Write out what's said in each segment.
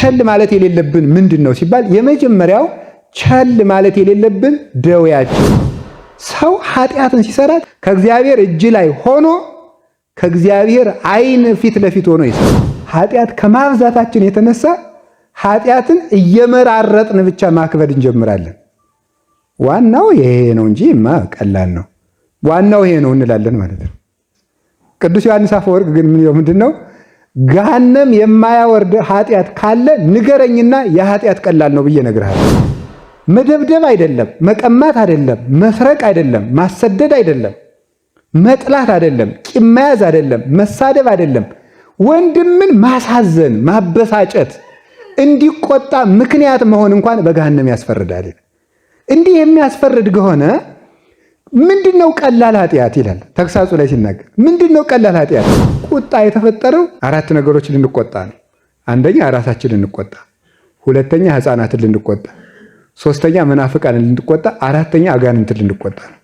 ቸል ማለት የሌለብን ምንድነው ሲባል የመጀመሪያው ቸል ማለት የሌለብን ደዌያችን። ሰው ኃጢአትን ሲሰራ ከእግዚአብሔር እጅ ላይ ሆኖ ከእግዚአብሔር ዓይን ፊት ለፊት ሆኖ ይሰራል። ኃጢአት ከማብዛታችን የተነሳ ኃጢአትን እየመራረጥን ብቻ ማክበድ እንጀምራለን። ዋናው ይሄ ነው እንጂ ቀላል ነው፣ ዋናው ይሄ ነው እንላለን ማለት ነው። ቅዱስ ዮሐንስ አፈወርቅ ግን ምንድነው ገሃነም የማያወርድ ኃጢአት ካለ ንገረኝና የኃጢአት ቀላል ነው ብዬ እነግርሃለሁ። መደብደብ አይደለም፣ መቀማት አይደለም፣ መስረቅ አይደለም፣ ማሰደድ አይደለም፣ መጥላት አይደለም፣ ቂም መያዝ አይደለም፣ መሳደብ አይደለም፣ ወንድምን ማሳዘን፣ ማበሳጨት፣ እንዲቆጣ ምክንያት መሆን እንኳን በገሃነም ያስፈርዳል። እንዲህ የሚያስፈርድ ከሆነ ምንድነው ቀላል ኃጢአት ይላል ተግሳጹ ላይ ሲናገር። ምንድነው ቀላል ኃጢአት? ቁጣ የተፈጠረው አራት ነገሮች ልንቆጣ ነው። አንደኛ ራሳችንን ልንቆጣ፣ ሁለተኛ ሕፃናትን ልንቆጣ፣ ሶስተኛ መናፍቃንን ልንቆጣ፣ አራተኛ አጋንንትን ልንቆጣ ነው።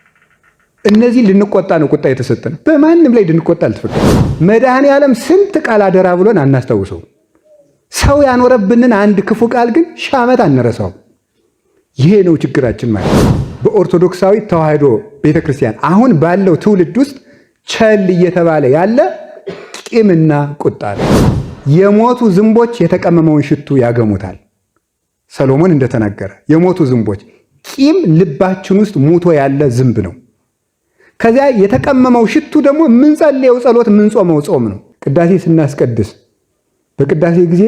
እነዚህ ልንቆጣ ነው ቁጣ የተሰጠን። በማንም ላይ ልንቆጣ አልተፈቀደም። መድኃኔ ዓለም ስንት ቃል አደራ ብሎን አናስታውሰው። ሰው ያኖረብንን አንድ ክፉ ቃል ግን ሺህ ዓመት አንረሳው። ይሄ ነው ችግራችን ማለት ነው። በኦርቶዶክሳዊ ተዋሕዶ ቤተክርስቲያን አሁን ባለው ትውልድ ውስጥ ቸል እየተባለ ያለ ቂምና ቁጣ ነው። የሞቱ ዝንቦች የተቀመመውን ሽቱ ያገሙታል። ሰሎሞን እንደተናገረ የሞቱ ዝንቦች፣ ቂም ልባችን ውስጥ ሙቶ ያለ ዝንብ ነው። ከዚያ የተቀመመው ሽቱ ደግሞ የምንጸልየው ጸሎት፣ የምንጾመው ጾም ነው። ቅዳሴ ስናስቀድስ በቅዳሴ ጊዜ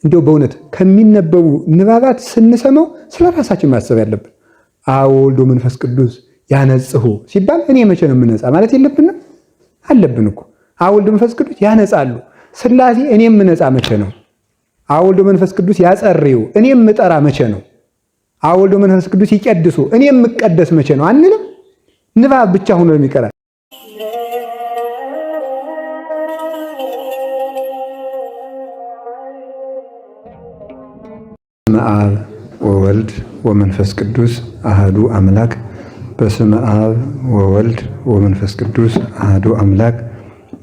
እንደው በእውነት ከሚነበቡ ንባባት ስንሰማው ስለ ራሳችን ማሰብ ያለብን። አብ ወልድ መንፈስ ቅዱስ ያነጽሁ ሲባል እኔ መቼ ነው የምነጻ ማለት የለብንም? አለብን እኮ። አብ ወልድ መንፈስ ቅዱስ ያነጻሉ። ሥላሴ እኔ የምነጻ መቼ ነው? አብ ወልድ መንፈስ ቅዱስ ያጸርዩ እኔ የምጠራ መቼ ነው? አብ ወልድ መንፈስ ቅዱስ ይቀድሱ እኔ የምቀደስ መቼ ነው አንልም? ንባብ ብቻ ሆኖ የሚቀራ አብ ወወልድ ወመንፈስ ቅዱስ አሃዱ አምላክ። በስመ አብ ወወልድ ወመንፈስ ቅዱስ አሃዱ አምላክ።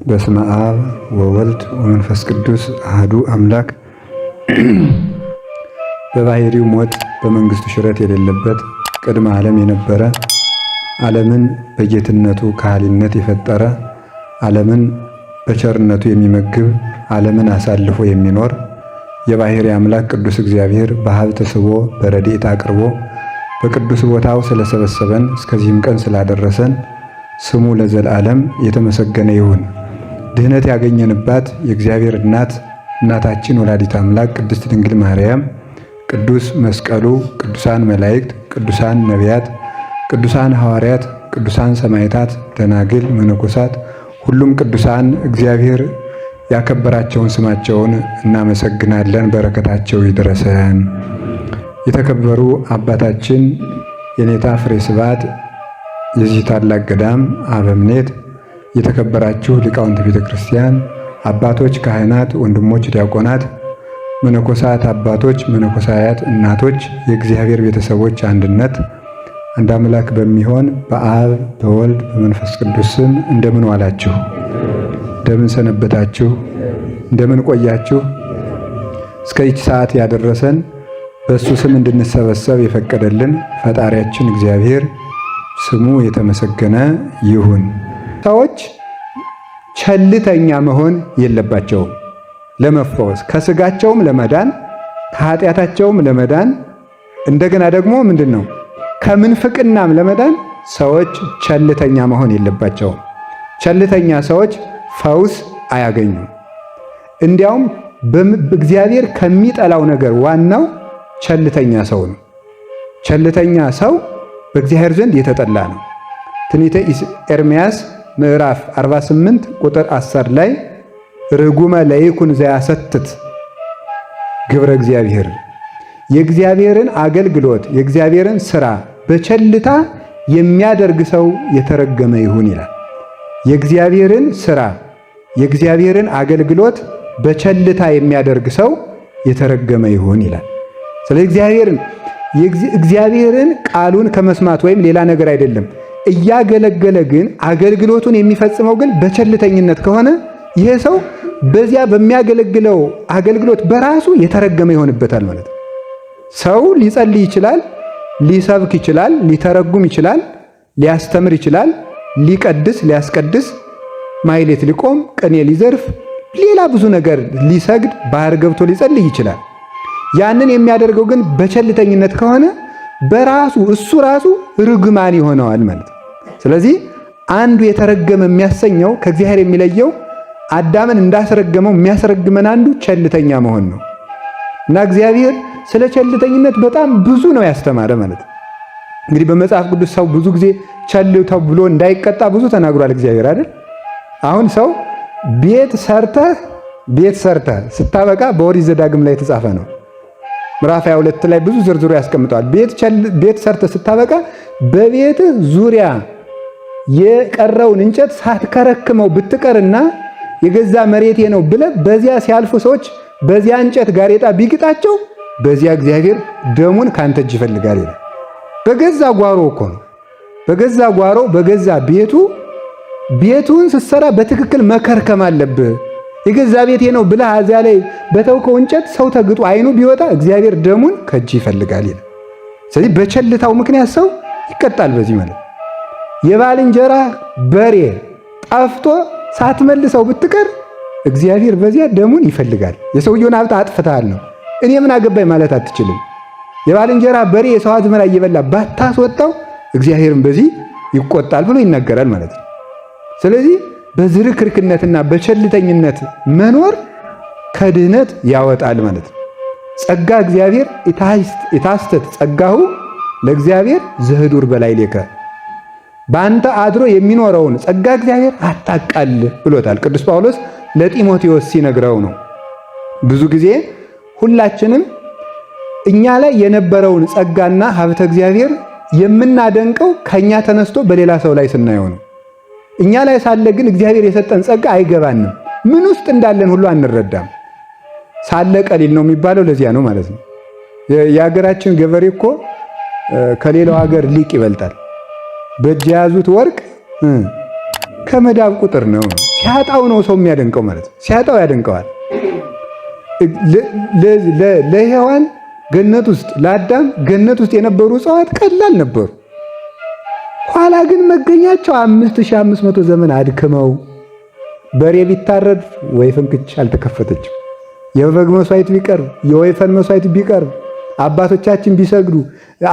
በስመ አብ ወወልድ ወመንፈስ ቅዱስ አሃዱ አምላክ። በባህሪው ሞት በመንግስቱ ሽረት የሌለበት ቅድመ ዓለም የነበረ ዓለምን በጌትነቱ ከሃሊነት የፈጠረ ዓለምን በቸርነቱ የሚመግብ ዓለምን አሳልፎ የሚኖር የባህሪ አምላክ ቅዱስ እግዚአብሔር በሀብት ስቦ በረድኤት አቅርቦ በቅዱስ ቦታው ስለሰበሰበን እስከዚህም ቀን ስላደረሰን ስሙ ለዘላለም የተመሰገነ ይሁን። ድህነት ያገኘንባት የእግዚአብሔር እናታችን ወላዲት አምላክ ቅድስት ድንግል ማርያም፣ ቅዱስ መስቀሉ፣ ቅዱሳን መላእክት፣ ቅዱሳን ነቢያት፣ ቅዱሳን ሐዋርያት፣ ቅዱሳን ሰማዕታት፣ ደናግል፣ መነኮሳት፣ ሁሉም ቅዱሳን እግዚአብሔር ያከበራቸውን ስማቸውን እናመሰግናለን። በረከታቸው ይድረሰን። የተከበሩ አባታችን የኔታ ፍሬ ስብሐት የዚህ ታላቅ ገዳም አበምኔት፣ የተከበራችሁ ሊቃውንት ቤተ ክርስቲያን አባቶች፣ ካህናት፣ ወንድሞች ዲያቆናት፣ መነኮሳት አባቶች፣ መነኮሳያት እናቶች፣ የእግዚአብሔር ቤተሰቦች አንድነት አንድ አምላክ በሚሆን በአብ በወልድ በመንፈስ ቅዱስ ስም እንደምን ዋላችሁ? እንደምን ሰነበታችሁ? እንደምን ቆያችሁ? እስከዚች ሰዓት ያደረሰን በእሱ ስም እንድንሰበሰብ የፈቀደልን ፈጣሪያችን እግዚአብሔር ስሙ የተመሰገነ ይሁን። ሰዎች ቸልተኛ መሆን የለባቸውም። ለመፈወስ ከስጋቸውም ለመዳን ከኃጢአታቸውም ለመዳን እንደገና ደግሞ ምንድነው ከምንፍቅናም ለመዳን ሰዎች ቸልተኛ መሆን የለባቸውም። ቸልተኛ ሰዎች ፈውስ አያገኙም። እንዲያውም እግዚአብሔር ከሚጠላው ነገር ዋናው ቸልተኛ ሰው ነው። ቸልተኛ ሰው በእግዚአብሔር ዘንድ የተጠላ ነው። ትንቢተ ኤርምያስ ምዕራፍ 48 ቁጥር 10 ላይ ርጉመ ለይኩን ዘያሰትት ግብረ እግዚአብሔር፣ የእግዚአብሔርን አገልግሎት የእግዚአብሔርን ሥራ በቸልታ የሚያደርግ ሰው የተረገመ ይሁን ይላል። የእግዚአብሔርን ሥራ የእግዚአብሔርን አገልግሎት በቸልታ የሚያደርግ ሰው የተረገመ ይሁን ይላል። ስለዚህ እግዚአብሔርን ቃሉን ከመስማት ወይም ሌላ ነገር አይደለም እያገለገለ ግን አገልግሎቱን የሚፈጽመው ግን በቸልተኝነት ከሆነ ይሄ ሰው በዚያ በሚያገለግለው አገልግሎት በራሱ የተረገመ ይሆንበታል ማለት ነው። ሰው ሊጸልይ ይችላል፣ ሊሰብክ ይችላል፣ ሊተረጉም ይችላል፣ ሊያስተምር ይችላል፣ ሊቀድስ ሊያስቀድስ፣ ማይሌት ሊቆም፣ ቅኔ ሊዘርፍ፣ ሌላ ብዙ ነገር ሊሰግድ፣ ባህር ገብቶ ሊጸልይ ይችላል። ያንን የሚያደርገው ግን በቸልተኝነት ከሆነ በራሱ እሱ ራሱ ርግማን ይሆነዋል ማለት ነው። ስለዚህ አንዱ የተረገመ የሚያሰኘው ከእግዚአብሔር የሚለየው አዳምን እንዳስረገመው የሚያስረግመን አንዱ ቸልተኛ መሆን ነው እና እግዚአብሔር ስለ ቸልተኝነት በጣም ብዙ ነው ያስተማረ ማለት ነው። እንግዲህ በመጽሐፍ ቅዱስ ሰው ብዙ ጊዜ ቸል ተብሎ እንዳይቀጣ ብዙ ተናግሯል እግዚአብሔር አይደል? አሁን ሰው ቤት ሰርተህ ስታበቃ በኦሪት ዘዳግም ላይ የተጻፈ ነው። ምዕራፍ 22 ላይ ብዙ ዝርዝሩ ያስቀምጠዋል። ቤት ሰርተህ ስታበቃ በቤትህ ዙሪያ የቀረውን እንጨት ሳትከረክመው ብትቀርና የገዛ መሬቴ ነው ብለህ በዚያ ሲያልፉ ሰዎች በዚያ እንጨት ጋሬጣ ቢግጣቸው በዚያ እግዚአብሔር ደሙን ካንተ እጅ ይፈልጋል ይላል። በገዛ ጓሮ እኮ ነው። በገዛ ጓሮ በገዛ ቤቱን ስትሰራ በትክክል መከርከም አለብህ። የገዛ ቤቴ ነው ብለህ እዚያ ላይ በተውከው እንጨት ሰው ተግጦ አይኑ ቢወጣ እግዚአብሔር ደሙን ከእጅ ይፈልጋል ይላል። ስለዚህ በቸልታው ምክንያት ሰው ይቀጣል። በዚህ ማለት የባልንጀራ በሬ ጠፍቶ ሳትመልሰው ብትቀር እግዚአብሔር በዚያ ደሙን ይፈልጋል። የሰውየውን ሀብት አጥፍተሃል ነው። እኔ ምን አገባኝ ማለት አትችልም። የባልንጀራ በሬ የሰው አዝመራ እየበላ ባታስወጣው እግዚአብሔርን በዚህ ይቆጣል ብሎ ይናገራል ማለት ነው። ስለዚህ በዝርክርክነትና በቸልተኝነት መኖር ከድህነት ያወጣል ማለት ነው። ጸጋ እግዚአብሔር የታስተት ጸጋሁ ለእግዚአብሔር ዘህዱር በላዕሌከ በአንተ አድሮ የሚኖረውን ጸጋ እግዚአብሔር አታቃል ብሎታል ቅዱስ ጳውሎስ ለጢሞቴዎስ ሲነግረው ነው። ብዙ ጊዜ ሁላችንም እኛ ላይ የነበረውን ጸጋና ሀብተ እግዚአብሔር የምናደንቀው ከኛ ተነስቶ በሌላ ሰው ላይ ስናየው ነው። እኛ ላይ ሳለ ግን እግዚአብሔር የሰጠን ጸጋ አይገባንም። ምን ውስጥ እንዳለን ሁሉ አንረዳም። ሳለ ቀሊል ነው የሚባለው ለዚያ ነው ማለት ነው። የሀገራችን ገበሬ እኮ ከሌላው ሀገር ሊቅ ይበልጣል። በእጅ የያዙት ወርቅ ከመዳብ ቁጥር ነው። ሲያጣው ነው ሰው የሚያደንቀው ማለት ነው። ሲያጣው ያደንቀዋል። ለሔዋን ገነት ውስጥ ለአዳም ገነት ውስጥ የነበሩ እጽዋት ቀላል ነበሩ። ኋላ ግን መገኛቸው 5500 ዘመን አድክመው በሬ ቢታረድ ወይፈን ክች አልተከፈተችም። የበግ መስዋዕት ቢቀርብ የወይፈን መስዋዕት ቢቀርብ አባቶቻችን ቢሰግዱ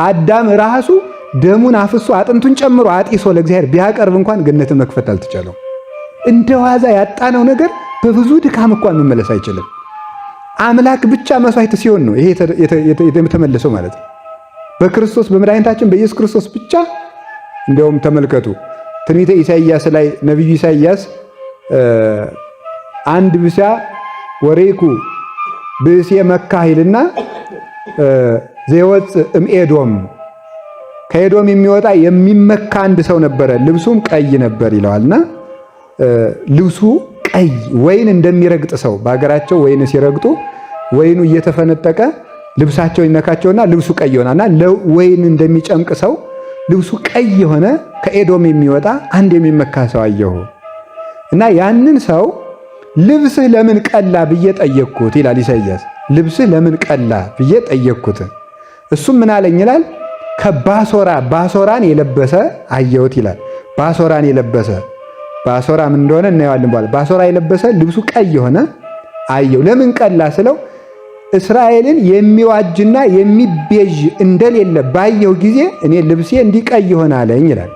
አዳም ራሱ ደሙን አፍሶ አጥንቱን ጨምሮ አጢሶ ለእግዚአብሔር ቢያቀርብ እንኳን ገነትን መክፈት አልተቻለው። እንደ ዋዛ ያጣነው ነገር በብዙ ድካም እንኳን መመለስ አይችልም። አምላክ ብቻ መስዋዕት ሲሆን ነው ይሄ የተመለሰው ማለት ነው። በክርስቶስ በመድኃኒታችን በኢየሱስ ክርስቶስ ብቻ። እንደውም ተመልከቱ ትንቢተ ኢሳይያስ ላይ ነቢዩ ኢሳይያስ አንድ ብቻ ወሬኩ ብእሴ መካሂልና ዘይወፅ እምኤዶም ከኤዶም የሚወጣ የሚመካ አንድ ሰው ነበረ፣ ልብሱም ቀይ ነበር ይለዋልና ልብሱ ቀይ ወይን እንደሚረግጥ ሰው በሀገራቸው ወይን ሲረግጡ ወይኑ እየተፈነጠቀ ልብሳቸው ይነካቸውና ልብሱ ቀይ ይሆናልና ለወይን እንደሚጨምቅ ሰው ልብሱ ቀይ የሆነ ከኤዶም የሚወጣ አንድ የሚመካ ሰው አየሁ እና ያንን ሰው ልብስህ ለምን ቀላ ብዬ ጠየቅኩት ይላል ኢሳይያስ። ልብስህ ለምን ቀላ ብዬ ጠየቅኩት፣ እሱም ምን አለኝ ይላል ባሶራን የለበሰ አየሁት ይላል። ባሶራን የለበሰ ባሶራ ምን እንደሆነ እናየዋለን በኋላ። ባሶራ የለበሰ ልብሱ ቀይ የሆነ አየሁ። ለምን ቀላ ስለው እስራኤልን የሚዋጅና የሚቤዥ እንደሌለ ባየሁ ጊዜ እኔ ልብሴ እንዲቀይ ይሆን አለኝ ይላል።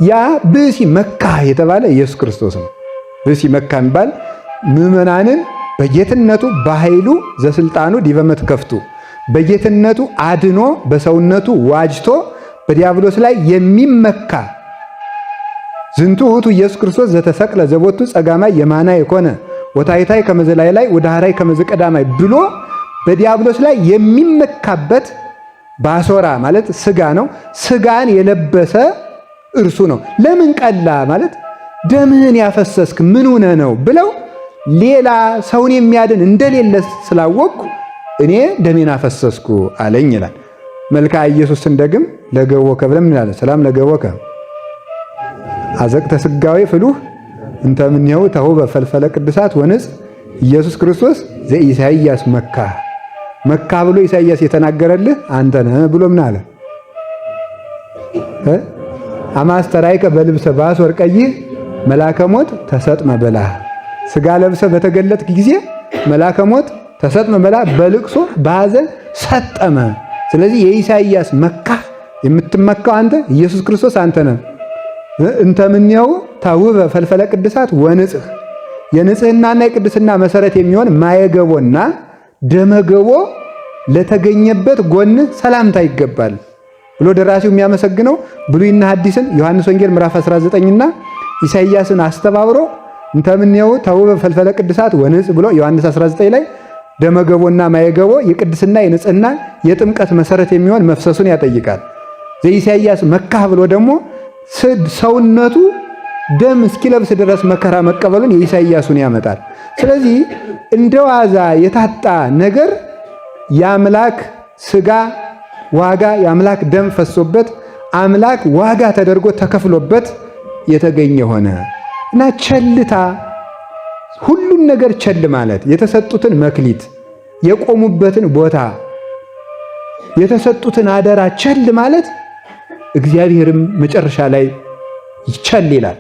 ያ ብእሲ መካ የተባለ ኢየሱስ ክርስቶስ ነው። ብእሲ መካ የሚባል ምዕመናንን በጌትነቱ በኃይሉ ዘስልጣኑ ዲበ መትከፍቱ በጌትነቱ አድኖ በሰውነቱ ዋጅቶ በዲያብሎስ ላይ የሚመካ ዝንቱ ውእቱ ኢየሱስ ክርስቶስ ዘተሰቅለ ዘቦቱ ጸጋማይ የማና የኮነ ወታይታይ ከመዘላይ ላይ ወዳሃራይ ከመዘቀዳማይ ብሎ በዲያብሎስ ላይ የሚመካበት ባሶራ ማለት ስጋ ነው። ስጋን የለበሰ እርሱ ነው። ለምን ቀላ ማለት ደምህን ያፈሰስክ ምን ሆነ ነው ብለው ሌላ ሰውን የሚያድን እንደሌለ ስላወቅኩ እኔ ደሜን አፈሰስኩ አለኝ ይላል። መልክዓ ኢየሱስን ደግም ለገቦከ ብለን እንላለን። ሰላም ለገቦከ አዘቅተ ስጋዌ ፍሉህ እንተ እምኔሁ ተውበ ፈልፈለ ቅዱሳት ወንጽ ኢየሱስ ክርስቶስ ዘኢሳይያስ መካ ብሎ ኢሳይያስ የተናገረልህ አንተ ነህ ብሎ ምን አለ? አማስተራይከ በልብሰ ባሶር ቀይህ መልአከ ሞት ተሰጥመ በላህ። ስጋ ለብሰ በተገለጥክ ጊዜ መልአከ ሞት ተሰጥመ በላህ፣ በልቅሶ በሐዘን ሰጠመ። ስለዚህ የኢሳይያስ መካ የምትመካው አንተ ኢየሱስ ክርስቶስ አንተ ነህ። እንተ እምኔሁ ተውበ ፈልፈለ ቅዱሳት ወንጽህ፣ የንጽህናና የቅድስና መሰረት የሚሆን ማየገቦና ደመገቦ ለተገኘበት ጎን ሰላምታ ይገባል ብሎ ደራሲው የሚያመሰግነው ብሉይና ሐዲስን ዮሐንስ ወንጌል ምዕራፍ 19ና ኢሳይያስን አስተባብሮ እንተ እምኔሁ ተውበ ፈልፈለ ቅዱሳት ወንጽህ ብሎ ዮሐንስ 19 ላይ ደመገቦና ማየገቦ የቅድስና የንጽህና የጥምቀት መሰረት የሚሆን መፍሰሱን ያጠይቃል። ዘኢሳይያስ መካ ብሎ ደግሞ ሰውነቱ ደም እስኪለብስ ድረስ መከራ መቀበሉን የኢሳይያሱን ያመጣል። ስለዚህ እንደዋዛ የታጣ ነገር የአምላክ ስጋ ዋጋ የአምላክ ደም ፈሶበት አምላክ ዋጋ ተደርጎ ተከፍሎበት የተገኘ ሆነ እና ቸልታ፣ ሁሉን ነገር ቸል ማለት፣ የተሰጡትን መክሊት፣ የቆሙበትን ቦታ፣ የተሰጡትን አደራ ቸል ማለት እግዚአብሔርም መጨረሻ ላይ ቸል ይላል።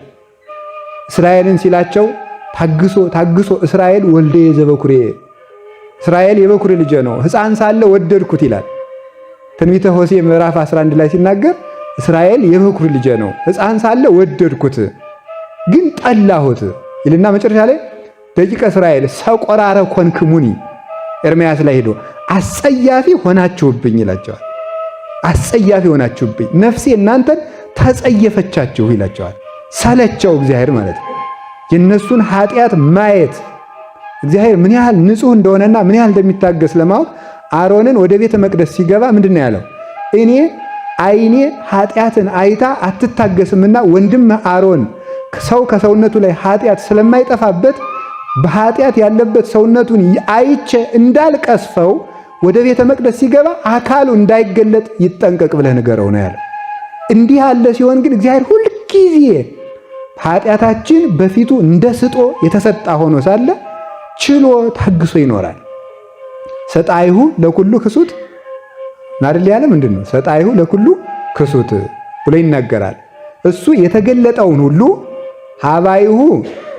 እስራኤልን ሲላቸው ታግሶ እስራኤል ወልደ ዘበኩሬ፣ እስራኤል የበኩሬ ልጄ ነው፣ ሕፃን ሳለ ወደድኩት ይላል። ትንቢተ ሆሴዕ ምዕራፍ 11 ላይ ሲናገር እስራኤል የበኩሬ ልጄ ነው፣ ሕፃን ሳለ ወደድኩት ግን ጠላሁት ይልና መጨረሻ ላይ ደቂቀ እስራኤል ሰቆራረ ኮንክሙኒ፣ ኤርምያስ ላይ ሄዶ አስጸያፊ ሆናችሁብኝ ይላቸዋል። አስጸያፊ ሆናችሁብኝ፣ ነፍሴ እናንተን ተጸየፈቻችሁ ይላቸዋል። ሰለቸው እግዚአብሔር ማለት ነው። የነሱን ኃጢአት ማየት እግዚአብሔር ምን ያህል ንጹሕ እንደሆነና ምን ያህል እንደሚታገስ ለማወቅ አሮንን ወደ ቤተ መቅደስ ሲገባ ምንድን ነው ያለው? እኔ ዓይኔ ኃጢአትን አይታ አትታገስምና ወንድም አሮን ሰው ከሰውነቱ ላይ ኃጢአት ስለማይጠፋበት በኃጢአት ያለበት ሰውነቱን አይቼ እንዳልቀስፈው ወደ ቤተ መቅደስ ሲገባ አካሉ እንዳይገለጥ ይጠንቀቅ ብለህ ንገረው ነው ያለው። እንዲህ ያለ ሲሆን ግን እግዚአብሔር ሁልጊዜ ኃጢአታችን በፊቱ እንደ ስጦ የተሰጣ ሆኖ ሳለ ችሎ ታግሶ ይኖራል። ሰጣይሁ ለኩሉ ክሱት ናድል ያለ ምንድን ነው? ሰጣይሁ ለኩሉ ክሱት ብሎ ይናገራል። እሱ የተገለጠውን ሁሉ ሀባይሁ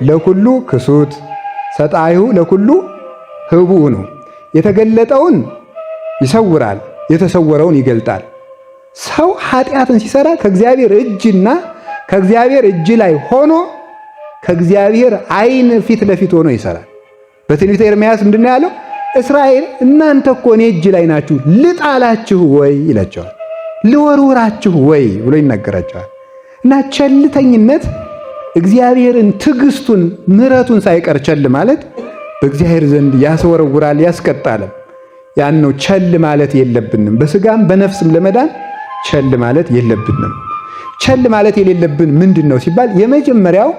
ለኩሉ ክሱት ሰጣይሁ ለኩሉ ህቡዕ ነው። የተገለጠውን ይሰውራል፣ የተሰወረውን ይገልጣል። ሰው ኃጢአትን ሲሰራ ከእግዚአብሔር እጅና ከእግዚአብሔር እጅ ላይ ሆኖ ከእግዚአብሔር ዓይን ፊት ለፊት ሆኖ ይሰራል። በትንቢተ ኤርምያስ ምንድን ነው ያለው? እስራኤል እናንተ እኮ እኔ እጅ ላይ ናችሁ፣ ልጣላችሁ ወይ ይላቸዋል፣ ልወርውራችሁ ወይ ብሎ ይናገራቸዋል። እና ቸልተኝነት እግዚአብሔርን ትዕግስቱን ምሕረቱን ሳይቀር ቸል ማለት በእግዚአብሔር ዘንድ ያስወረውራል፣ ያስቀጣልም። ያን ነው ቸል ማለት የለብንም። በስጋም በነፍስም ለመዳን ቸል ማለት የለብንም። ቸል ማለት የሌለብን ምንድን ነው ሲባል የመጀመሪያው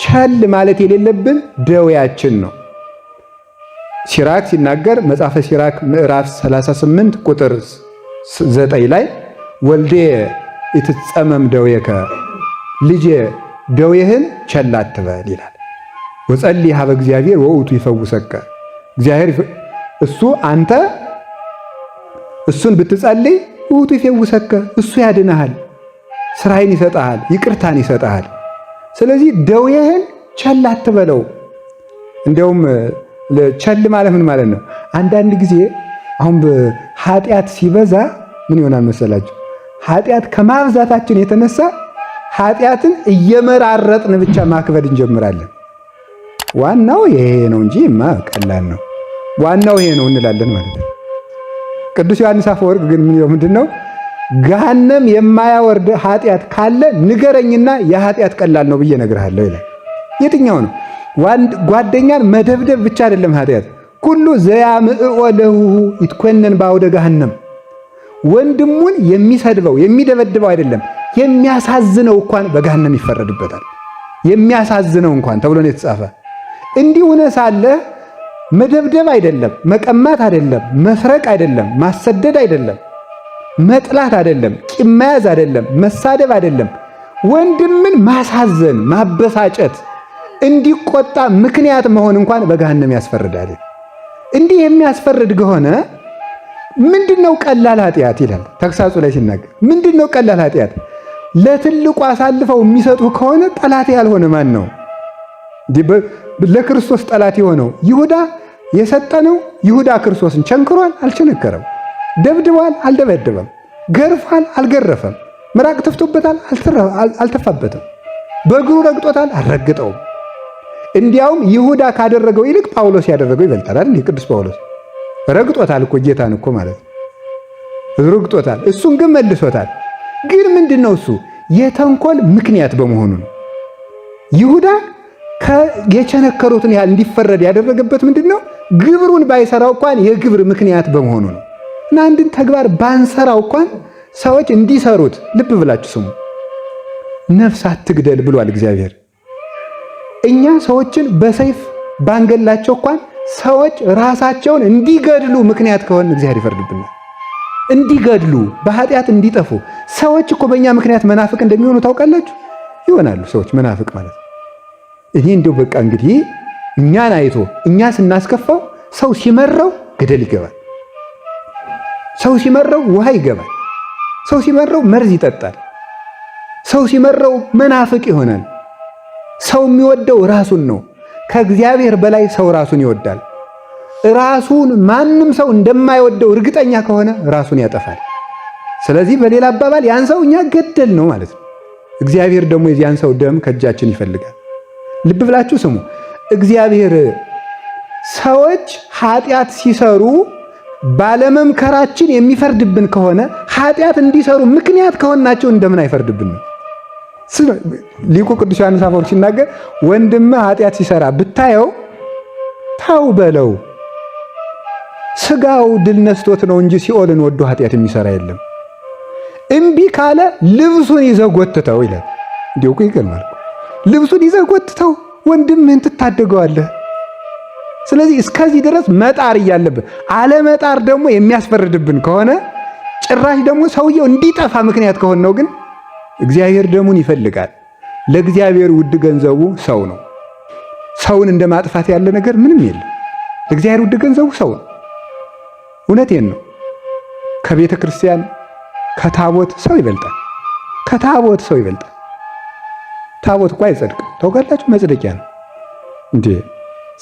ቸል ማለት የሌለብን ደዌያችን ነው። ሲራክ ሲናገር መጽሐፈ ሲራክ ምዕራፍ 38 ቁጥር 9 ላይ ወልዴ ኢትጸመም ደዌከ፣ ልጄ ደዌህን ቸል አትበል ይላል። ወጸልይ ሀበ እግዚአብሔር ወውቱ ይፈውሰከ፣ እግዚአብሔር እሱ አንተ እሱን ብትጸልይ ውቱ ይፈውሰከ፣ እሱ ያድንሃል፣ ስራይን ይሰጣል፣ ይቅርታን ይሰጣል። ስለዚህ ደዌህን ቸል አትበለው። እንዲያውም ቸል ማለት ምን ማለት ነው? አንዳንድ ጊዜ አሁን ኃጢአት ሲበዛ ምን ይሆናል መሰላችሁ? ኃጢአት ከማብዛታችን የተነሳ ኃጢአትን እየመራረጥን ብቻ ማክበድ እንጀምራለን። ዋናው ይሄ ነው እንጂ ቀላል ነው፣ ዋናው ይሄ ነው እንላለን ማለት ነው። ቅዱስ ዮሐንስ አፈወርቅ ግን ምንድን ነው? ገሃነም የማያወርድ ኃጢአት ካለ ንገረኝና የኃጢአት ቀላል ነው ብዬ እነግርሃለሁ ይላል። የትኛው ነው? ጓደኛን መደብደብ ብቻ አይደለም ኃጢአት። ኩሉ ዘያምዕኦ ለሁ ይትኮነን በአውደ ገሃነም። ወንድሙን የሚሰድበው የሚደበድበው አይደለም የሚያሳዝነው እንኳን በገሃነም ይፈረድበታል። የሚያሳዝነው እንኳን ተብሎ ነው የተጻፈ። እንዲህ ሆነ ሳለ መደብደብ አይደለም፣ መቀማት አይደለም፣ መስረቅ አይደለም፣ ማሰደድ አይደለም፣ መጥላት አይደለም፣ ቂም መያዝ አይደለም፣ መሳደብ አይደለም፣ ወንድምን ማሳዘን፣ ማበሳጨት፣ እንዲቆጣ ምክንያት መሆን እንኳን በገሃነም ያስፈርዳል። እንዲህ የሚያስፈርድ ከሆነ ምንድነው ቀላል ኃጢአት ይላል ተግሳጹ ላይ ሲናገር። ምንድነው ቀላል ኃጢአት? ለትልቁ አሳልፈው የሚሰጡ ከሆነ ጠላት ያልሆነ ማን ነው? ለክርስቶስ ጠላት የሆነው ይሁዳ የሰጠነው። ይሁዳ ክርስቶስን ቸንክሯል? አልቸነከረም። ደብድቧል? አልደበደበም። ገርፏል? አልገረፈም። ምራቅ ተፍቶበታል? አልተፋበትም። በእግሩ ረግጦታል? አልረግጠውም። እንዲያውም ይሁዳ ካደረገው ይልቅ ጳውሎስ ያደረገው ይበልጣል አይደል? ቅዱስ ጳውሎስ ረግጦታል እኮ ጌታን እኮ ማለት ረግጦታል። እሱን ግን መልሶታል። ግን ምንድነው እሱ? የተንኮል ምክንያት በመሆኑ ነው። ይሁዳ የቸነከሩትን ያህል እንዲፈረድ ያደረገበት ምንድነው? ግብሩን ባይሰራው እንኳን የግብር ምክንያት በመሆኑ ነው። እና አንድን ተግባር ባንሰራው እንኳን ሰዎች እንዲሰሩት ልብ ብላችሁ ስሙ። ነፍስ አትግደል ብሏል እግዚአብሔር። እኛ ሰዎችን በሰይፍ ባንገላቸው እንኳን ሰዎች ራሳቸውን እንዲገድሉ ምክንያት ከሆነ እግዚአብሔር ይፈርድብናል። እንዲገድሉ፣ በኃጢአት እንዲጠፉ። ሰዎች እኮ በእኛ ምክንያት መናፍቅ እንደሚሆኑ ታውቃላችሁ? ይሆናሉ ሰዎች መናፍቅ ማለት። እኔ እንደው በቃ እንግዲህ እኛን አይቶ እኛ ስናስከፋው ሰው ሲመረው ገደል ይገባል። ሰው ሲመረው ውሃ ይገባል። ሰው ሲመረው መርዝ ይጠጣል። ሰው ሲመረው መናፍቅ ይሆናል። ሰው የሚወደው ራሱን ነው። ከእግዚአብሔር በላይ ሰው ራሱን ይወዳል። ራሱን ማንም ሰው እንደማይወደው እርግጠኛ ከሆነ ራሱን ያጠፋል። ስለዚህ በሌላ አባባል ያን ሰው እኛ ገደል ነው ማለት ነው። እግዚአብሔር ደግሞ የዚያን ሰው ደም ከእጃችን ይፈልጋል። ልብ ብላችሁ ስሙ። እግዚአብሔር ሰዎች ኃጢአት ሲሰሩ ባለመምከራችን የሚፈርድብን ከሆነ ኃጢአት እንዲሰሩ ምክንያት ከሆናቸው እንደምን አይፈርድብንም? ሊቁ ቅዱስ ዮሐንስ አፈወርቅ ሲናገር ወንድምህ ኃጢአት ሲሰራ ብታየው ታው በለው፣ ስጋው ድል ነስቶት ነው እንጂ ሲኦልን ወዶ ኃጢአት የሚሰራ የለም። እምቢ ካለ ልብሱን ይዘህ ጎትተው ይላል። እንዲሁ እኮ ይገርማል። ልብሱን ይዘህ ጎትተው ወንድምህን ትታደገዋለህ። ስለዚህ እስከዚህ ድረስ መጣር እያለብን አለመጣር ደግሞ የሚያስፈርድብን ከሆነ ጭራሽ ደግሞ ሰውየው እንዲጠፋ ምክንያት ከሆነ ነው። ግን እግዚአብሔር ደሙን ይፈልጋል። ለእግዚአብሔር ውድ ገንዘቡ ሰው ነው። ሰውን እንደ ማጥፋት ያለ ነገር ምንም የለም። ለእግዚአብሔር ውድ ገንዘቡ ሰው ነው። እውነቴን ነው። ከቤተ ክርስቲያን ከታቦት ሰው ይበልጣል። ከታቦት ሰው ይበልጣል። ታቦት እኮ አይጸድቅም። ታውቃላችሁ? መጽደቂያ ነው እንዴ?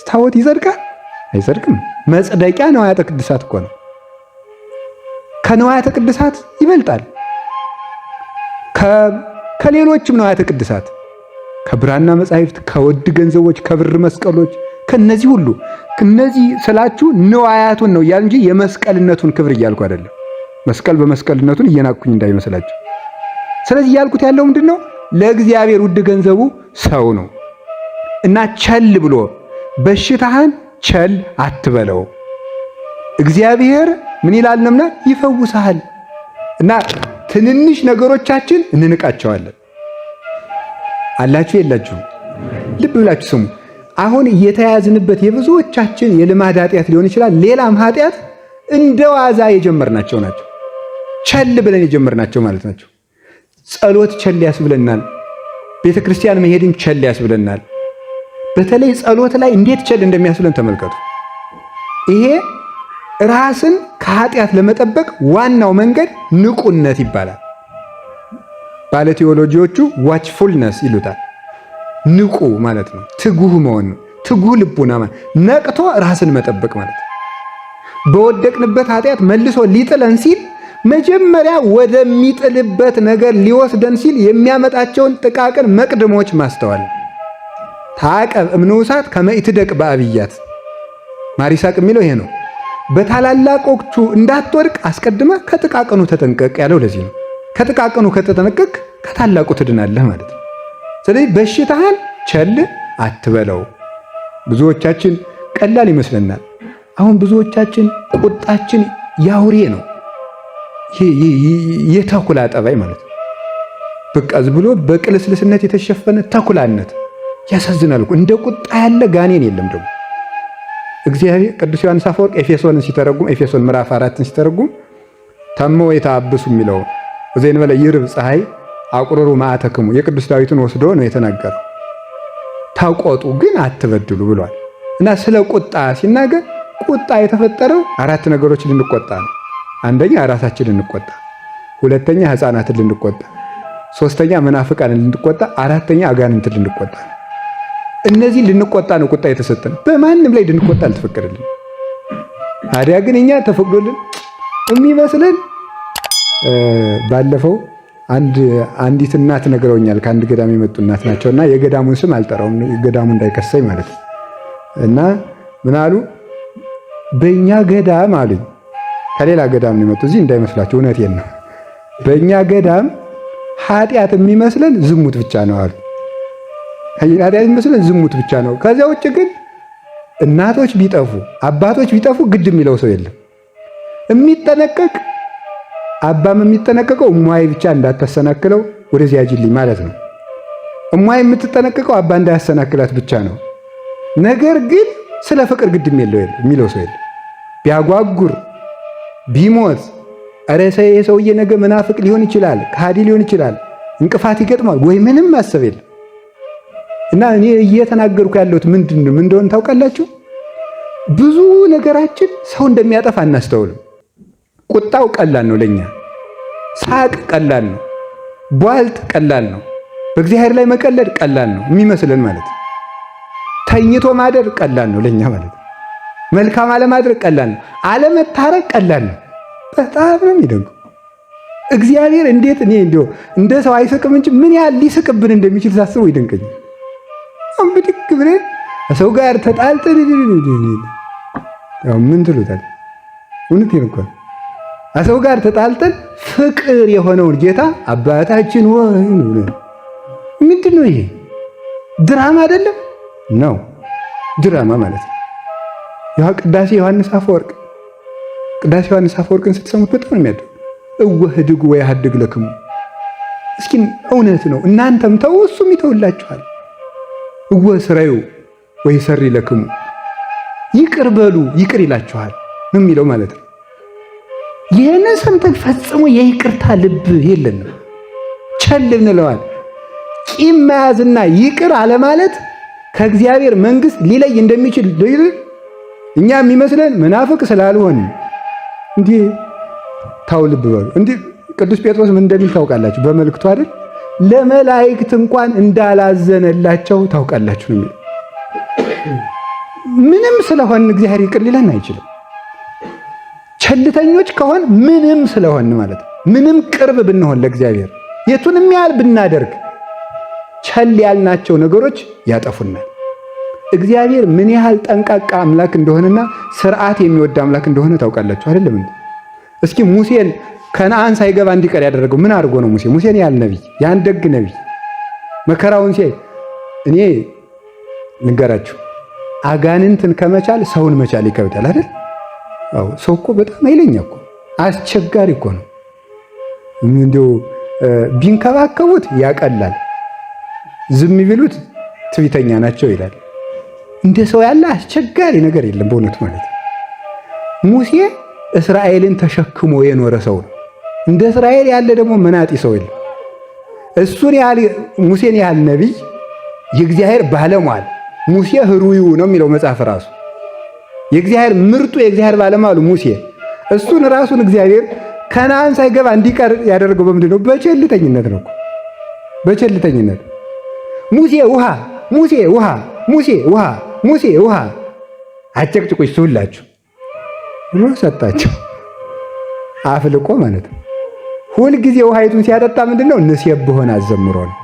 ታቦት ይጸድቃል? አይጸድቅም። መጽደቂያ ነዋያተ ቅድሳት እኮ ነው። ከነዋያተ ቅድሳት ይበልጣል። ከሌሎችም ነዋያተ ቅድሳት፣ ከብራና መጻሕፍት፣ ከውድ ገንዘቦች፣ ከብር መስቀሎች፣ ከነዚህ ሁሉ እነዚህ ስላችሁ ነዋያቱን ነው እያል እንጂ የመስቀልነቱን ክብር እያልኩ አይደለም። መስቀል በመስቀልነቱን እየናኩኝ እንዳይመስላችሁ። ስለዚህ እያልኩት ያለው ምንድነው? ለእግዚአብሔር ውድ ገንዘቡ ሰው ነው እና ቸል ብሎ በሽታህን ቸል አትበለው። እግዚአብሔር ምን ይላል? ነምና ይፈውሳል። እና ትንንሽ ነገሮቻችን እንንቃቸዋለን። አላችሁ የላችሁ? ልብ ብላችሁ ስሙ። አሁን እየተያዝንበት የብዙዎቻችን የልማድ ኃጢአት ሊሆን ይችላል። ሌላም ኃጢአት እንደ ዋዛ የጀመርናቸው ናቸው። ቸል ብለን የጀመርናቸው ማለት ናቸው። ጸሎት ቸል ያስብለናል። ቤተ ክርስቲያን መሄድን ቸል ያስብለናል። በተለይ ጸሎት ላይ እንዴት ቸል እንደሚያስብለን ተመልከቱ። ይሄ ራስን ከኃጢአት ለመጠበቅ ዋናው መንገድ ንቁነት ይባላል። ባለ ቴዎሎጂዎቹ ዋችፉልነስ ይሉታል። ንቁ ማለት ነው፣ ትጉህ መሆን ነው። ትጉህ ልቡና ማለት ነቅቶ ራስን መጠበቅ ማለት ነው። በወደቅንበት ኃጢአት መልሶ ሊጥለን ሲል መጀመሪያ ወደሚጥልበት ነገር ሊወስደን ሲል የሚያመጣቸውን ጥቃቅን መቅድሞች ማስተዋል። ታቀብ እምንውሳት ከመይትደቅ በአብያት ማሪሳቅ የሚለው ይሄ ነው። በታላላቆቹ እንዳትወድቅ አስቀድመ ከጥቃቅኑ ተጠንቀቅ ያለው ለዚህ ነው። ከጥቃቅኑ ከተጠነቀቅ ከታላቁ ትድናለህ ማለት ነው። ስለዚህ በሽታህን ቸል አትበለው። ብዙዎቻችን ቀላል ይመስለናል። አሁን ብዙዎቻችን ቁጣችን ያውሬ ነው፣ የተኩላ ጠባይ ማለት ነው። በቃ ዝም ብሎ በቅልስልስነት የተሸፈነ ተኩላነት ያሳዝናል። እንደ ቁጣ ያለ ጋኔን የለም። ደግሞ እግዚአብሔር ቅዱስ ዮሐንስ አፈወርቅ ኤፌሶንን ሲተረጉም ኤፌሶን ምዕራፍ 4ን ሲተረጉም ተሞ የተአብሱ የሚለው ዘእንበለ ይርብ ፀሐይ አቁርሩ መዓተክሙ የቅዱስ ዳዊትን ወስዶ ነው የተናገረው። ተቆጡ ግን አትበድሉ ብሏል። እና ስለ ቁጣ ሲናገር ቁጣ የተፈጠረው 4 ነገሮች ልንቆጣ ነው። አንደኛ ራሳችን ልንቆጣ፣ ሁለተኛ ሕፃናትን ልንቆጣ፣ ሶስተኛ መናፍቃንን ልንቆጣ፣ አራተኛ አጋንንትን ልንቆጣ። እነዚህ ልንቆጣ ነው ቁጣ የተሰጠን። በማንም ላይ ልንቆጣ አልተፈቀደልን። ታዲያ ግን እኛ ተፈቅዶልን የሚመስለን ባለፈው አንዲት እናት ነግረውኛል። ከአንድ ገዳም የመጡ እናት ናቸውና የገዳሙን ስም አልጠራውም፣ ገዳሙ እንዳይከሰኝ ማለት ነው። እና ምን አሉ? በእኛ ገዳም አሉኝ። ከሌላ ገዳም ነው የመጡ፣ እዚህ እንዳይመስላችሁ፣ እውነቴን ነው። በእኛ ገዳም ኃጢአት የሚመስለን ዝሙት ብቻ ነው አሉ። ኃጢአት የሚመስለን ዝሙት ብቻ ነው። ከዚያ ውጭ ግን እናቶች ቢጠፉ አባቶች ቢጠፉ ግድ የሚለው ሰው የለም። የሚጠነቀቅ አባም የሚጠነቀቀው እሟይ ብቻ እንዳታሰናክለው ወደዚያ ጅልኝ ማለት ነው። እሟይ የምትጠነቀቀው አባ እንዳያሰናክላት ብቻ ነው። ነገር ግን ስለ ፍቅር ግድ የሚለው ሰው የለም። ቢያጓጉር ቢሞት አረሰ የሰውዬ ነገ መናፍቅ ሊሆን ይችላል፣ ከሃዲ ሊሆን ይችላል፣ እንቅፋት ይገጥማል ወይ ምንም ማሰብ የለም። እና እኔ እየተናገርኩ ያለሁት ምንድን እንደሆነ ታውቃላችሁ? ብዙ ነገራችን ሰው እንደሚያጠፋ አናስተውልም። ቁጣው ቀላል ነው ለኛ፣ ሳቅ ቀላል ነው፣ ቧልት ቀላል ነው፣ በእግዚአብሔር ላይ መቀለድ ቀላል ነው የሚመስለን ማለት ነው። ተኝቶ ማደር ቀላል ነው ለኛ ማለት ነው። መልካም አለማድረግ ቀላል ነው፣ አለመታረቅ ቀላል ነው። በጣም ነው የሚደንቀው እግዚአብሔር እንዴት እኔ እንደ ሰው አይስቅም እንጂ ምን ያህል ሊስቅብን እንደሚችል ሳስበው ይደንቀኛል። ብድግ ብለን ሰው ጋር ተጣልተን ያው ምን ትሉታል? እውነቴን እኮ ሰው ጋር ተጣልተን ፍቅር የሆነውን ጌታ አባታችን ወይ ምንድን ነው ይሄ? ድራማ አይደለም ነው ድራማ ማለት ነው። ያ ቅዳሴ ዮሐንስ አፈወርቅን ስትሰሙት በጣም ነው የሚያደርግ። እወህድጉ ወይ ሀድግ ለክሙ። እስኪ እውነት ነው እናንተም ተው እሱም ይተውላችኋል። እወ ስራዩ ወይ ሰሪ ለክሙ፣ ይቅር በሉ ይቅር ይላችኋል ነው የሚለው ማለት ነው። ይህንን ሰምተን ፈጽሞ የይቅርታ ልብ የለንም፣ ቸል እንለዋል። ቂም መያዝና ይቅር አለማለት ከእግዚአብሔር መንግሥት ሊለይ እንደሚችል እኛ የሚመስለን መናፍቅ ስላልሆን እንዲህ ታው ልብ በሉ። እንዲህ ቅዱስ ጴጥሮስ ምን እንደሚል ታውቃላችሁ? በመልእክቱ አይደል ለመላእክት እንኳን እንዳላዘነላቸው ታውቃላችሁ ነው የሚለው። ምንም ስለሆን እግዚአብሔር ይቅር ሊለን አይችልም። ቸልተኞች ከሆን ምንም ስለሆን ማለት ነው። ምንም ቅርብ ብንሆን ለእግዚአብሔር የቱንም ያህል ብናደርግ ቸል ያልናቸው ነገሮች ያጠፉናል። እግዚአብሔር ምን ያህል ጠንቃቃ አምላክ እንደሆነና ስርዓት የሚወድ አምላክ እንደሆነ ታውቃላችሁ አይደለም እንዴ? እስኪ ሙሴን ከነዓን ሳይገባ እንዲቀር ያደረገው ምን አድርጎ ነው? ሙሴን ያህል ነቢይ፣ ያን ደግ ነቢይ መከራውን ሲያይ እኔ ልንገራችሁ፣ አጋንንትን ከመቻል ሰውን መቻል ይከብዳል አይደል? አዎ፣ ሰው እኮ በጣም ኃይለኛ እኮ አስቸጋሪ እኮ ነው። እንዲያው ቢንከባከቡት ያቀላል፣ ዝም ቢሉት ትዕቢተኛ ናቸው ይላል። እንደ ሰው ያለ አስቸጋሪ ነገር የለም በእውነቱ ማለት ነው። ሙሴ እስራኤልን ተሸክሞ የኖረ ሰው ነው። እንደ እስራኤል ያለ ደግሞ መናጢ ሰው የለም። እሱን ያህል ሙሴን ያህል ነቢይ የእግዚአብሔር ባለሟል ሙሴ ህሩዩ ነው የሚለው መጽሐፍ ራሱ። የእግዚአብሔር ምርጡ የእግዚአብሔር ባለሟሉ ሙሴ እሱን ራሱን እግዚአብሔር ከነዓን ሳይገባ እንዲቀር ያደረገው በምንድን ነው? በቸልተኝነት ነው። በቸልተኝነት ሙሴ ውሃ፣ ሙሴ ውሃ፣ ሙሴ ውሃ፣ ሙሴ ውሃ አጨቅጭቁኝ ሁላችሁ ብሎ ሰጣቸው። አፍልቆ ማለት ነው። ሁልጊዜ ውሃይቱን ሲያጠጣ ምንድነው? ንሴብሖን አዘምሮ ነው።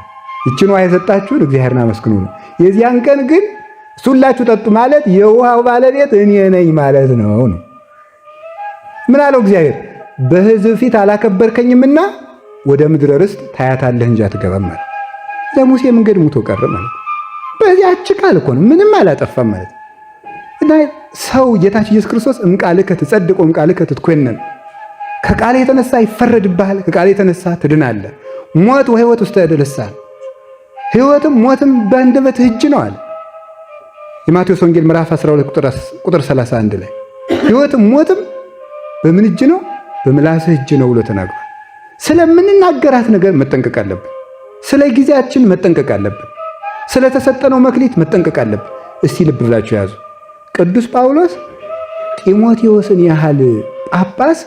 ይችን ውሃ የሰጣችሁን እግዚአብሔርን አመስግኑ ነው። የዚያን ቀን ግን ሁላችሁ ጠጡ ማለት የውሃው ባለቤት እኔ ነኝ ማለት ነው። ምን አለው እግዚአብሔር? በሕዝብ ፊት አላከበርከኝምና ወደ ምድረ ርስት ታያታለህ እንጂ አትገባም ማለት። ለሙሴ መንገድ ሙቶ ቀረ ማለት። በዚያች ቃል እኮ ነው፣ ምንም አላጠፋም ማለት። እና ሰው ጌታችን ኢየሱስ ክርስቶስ እምቃልከ ትጸድቅ ወእምቃልከ ትትኮነን፣ ከቃል የተነሳ ይፈረድብሃል፣ ከቃል የተነሳ ትድናለህ። ሞት ወሕይወት ውስተ እደ ልሳን፣ ሕይወትም ሞትም በአንደበትህ እጅ ነው አለ የማቴዎስ ወንጌል ምዕራፍ 12 ቁጥር 31 ላይ። ሕይወትም ሞትም በምን እጅ ነው? በምላስህ እጅ ነው ብሎ ተናግሯል። ስለምንናገራት ነገር መጠንቀቅ አለብን። ስለ ጊዜያችን መጠንቀቅ አለብን። ስለተሰጠነው መክሊት መጠንቀቅ አለብን። እስቲ ልብ ብላችሁ ያዙ። ቅዱስ ጳውሎስ ጢሞቴዎስን ያህል ጳጳስ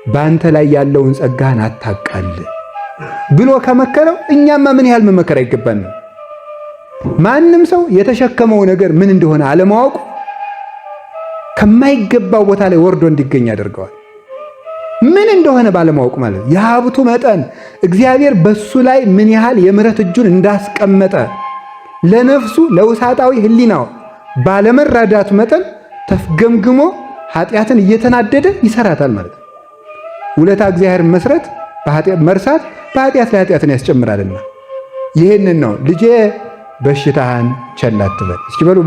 በአንተ ላይ ያለውን ጸጋህን አታቃል ብሎ ከመከረው እኛማ ምን ያህል መመከር አይገባንም? ማንም ሰው የተሸከመው ነገር ምን እንደሆነ አለማወቁ ከማይገባው ቦታ ላይ ወርዶ እንዲገኝ ያደርገዋል። ምን እንደሆነ ባለማወቁ ማለት የሀብቱ መጠን እግዚአብሔር በሱ ላይ ምን ያህል የምሕረት እጁን እንዳስቀመጠ ለነፍሱ ለውሳጣዊ ሕሊናው ባለመረዳቱ መጠን ተፍገምግሞ ኃጢአትን እየተናደደ ይሰራታል ማለት ነው። ውለታ እግዚአብሔር መርሳት በኃጢአት ላይ ኃጢአትን ያስጨምራልና ይህንን ነው ልጄ በሽታህን ቸል አትበል። እስኪ በሉ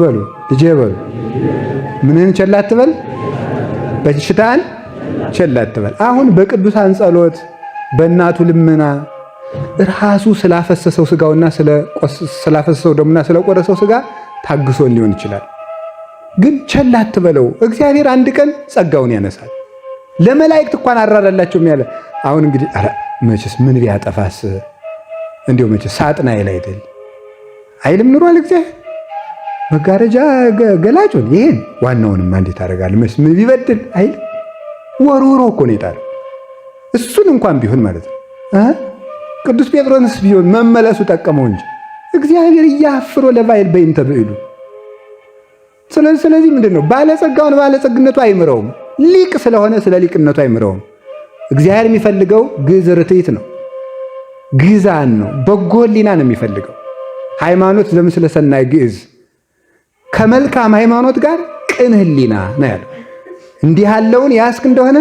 ልጄ በሉ ምንን ቸል አትበል? በሽታህን ቸል አትበል። አሁን በቅዱሳን ጸሎት በእናቱ ልመና ራሱ ስላፈሰሰው ስጋውና ስላፈሰሰው ደሙና ስለቆረሰው ስጋ ታግሶን ሊሆን ይችላል። ግን ቸል አትበለው። እግዚአብሔር አንድ ቀን ጸጋውን ያነሳል። ለመላእክት እንኳን አራራላቸውም ያለ አሁን እንግዲህ መቼስ ምን ቢያጠፋስ እንዲሁ መቼስ ሳጥናኤል አይደል አይልም ኑሯል እግዚአብሔር መጋረጃ ገላጩን ይሄን ዋናውንም እንዴት አደርጋለሁ መቼስ ምን ቢበድል አይል ወሮሮ እኮ ነው የጣለው። እሱን እንኳን ቢሆን ማለት ነው ቅዱስ ጴጥሮስ ቢሆን መመለሱ ጠቀመው እንጂ እግዚአብሔር እያፍሮ ለባይል በእንተ ብዕሉ። ስለዚህ ምንድነው ባለጸጋውን ባለጸግነቱ አይምረውም። ሊቅ ስለሆነ ስለ ሊቅነቱ አይምረውም። እግዚአብሔር የሚፈልገው ግዕዝ ርትዕት ነው፣ ግዛን ነው፣ በጎ ሕሊና ነው የሚፈልገው። ሃይማኖት ዘምስለ ሰናይ ግዕዝ ከመልካም ሃይማኖት ጋር ቅን ሕሊና ነው ያለው። እንዲህ ያለውን ያስክ እንደሆነ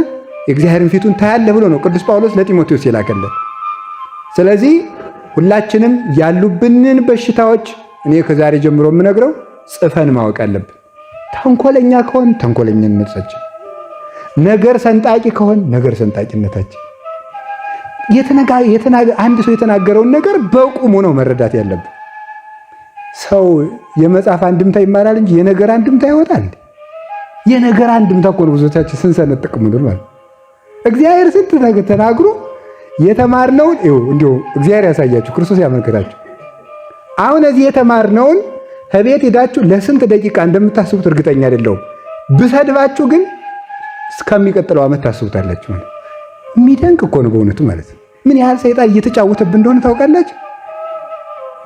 የእግዚአብሔርን ፊቱን ታያለህ ብሎ ነው ቅዱስ ጳውሎስ ለጢሞቴዎስ የላከለት። ስለዚህ ሁላችንም ያሉብንን በሽታዎች እኔ ከዛሬ ጀምሮ የምነግረው ጽፈን ማወቅ አለብን። ተንኮለኛ ከሆን ተንኮለኝነታችን፣ ነገር ሰንጣቂ ከሆን ነገር ሰንጣቂነታችን፣ አንድ ሰው የተናገረውን ነገር በቁሙ ነው መረዳት ያለብን። ሰው የመጽሐፍ አንድምታ ይማራል እንጂ የነገር አንድምታ ይወጣል። የነገር አንድምታ እኮ ነው ብዙዎቻችን ስንሰነጥቅ ምንድን ማለት እግዚአብሔር ስንት ነገር ተናግሮ የተማርነውን እንዲሁ እግዚአብሔር ያሳያችሁ፣ ክርስቶስ ያመልክታችሁ። አሁን እዚህ የተማርነውን ከቤት ሄዳችሁ ለስንት ደቂቃ እንደምታስቡት እርግጠኛ አይደለሁም። ብሰድባችሁ ግን እስከሚቀጥለው ዓመት ታስቡታላችሁ። የሚደንቅ እኮ ነው በእውነቱ ማለት ነው። ምን ያህል ሰይጣን እየተጫወተብን እንደሆነ ታውቃላችሁ።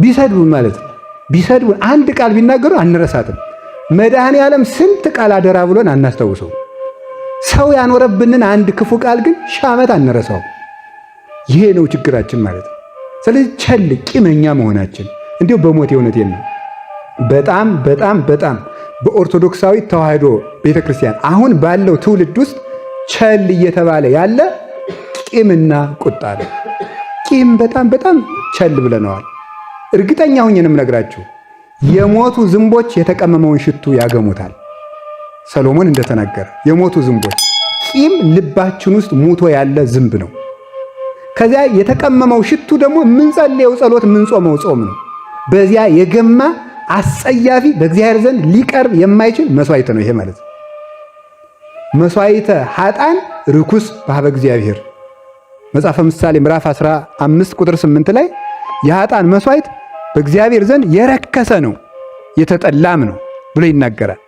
ቢሰድቡን ማለት ነው ቢሰድቡን አንድ ቃል ቢናገሩ አንረሳትም። መድኃኔ ዓለም ስንት ቃል አደራ ብሎን አናስታውሰው። ሰው ያኖረብንን አንድ ክፉ ቃል ግን ሺህ ዓመት አንረሳው። ይሄ ነው ችግራችን ማለት ነው። ስለዚህ ቸል ቂመኛ መሆናችን እንዲሁ በሞት የእውነቴን ነው በጣም በጣም በጣም በኦርቶዶክሳዊ ተዋህዶ ቤተክርስቲያን አሁን ባለው ትውልድ ውስጥ ቸል እየተባለ ያለ ቂምና ቁጣ ነው። ቂም በጣም በጣም ቸል ብለነዋል። እርግጠኛ ሁኜ ነው የምነግራችሁ የሞቱ ዝንቦች የተቀመመውን ሽቱ ያገሙታል። ሰሎሞን እንደተናገረ የሞቱ ዝንቦች፣ ቂም ልባችን ውስጥ ሙቶ ያለ ዝንብ ነው። ከዚያ የተቀመመው ሽቱ ደግሞ የምንጸልየው ጸሎት የምንጾመው ጾም ነው። በዚያ የገማ አስጸያፊ በእግዚአብሔር ዘንድ ሊቀርብ የማይችል መስዋዕት ነው ይሄ ማለት ነው። መስዋዕተ ኃጥአን ርኩስ በኀበ እግዚአብሔር መጽሐፈ ምሳሌ ምዕራፍ 15 ቁጥር 8 ላይ የኃጥአን መስዋዕት በእግዚአብሔር ዘንድ የረከሰ ነው የተጠላም ነው ብሎ ይናገራል።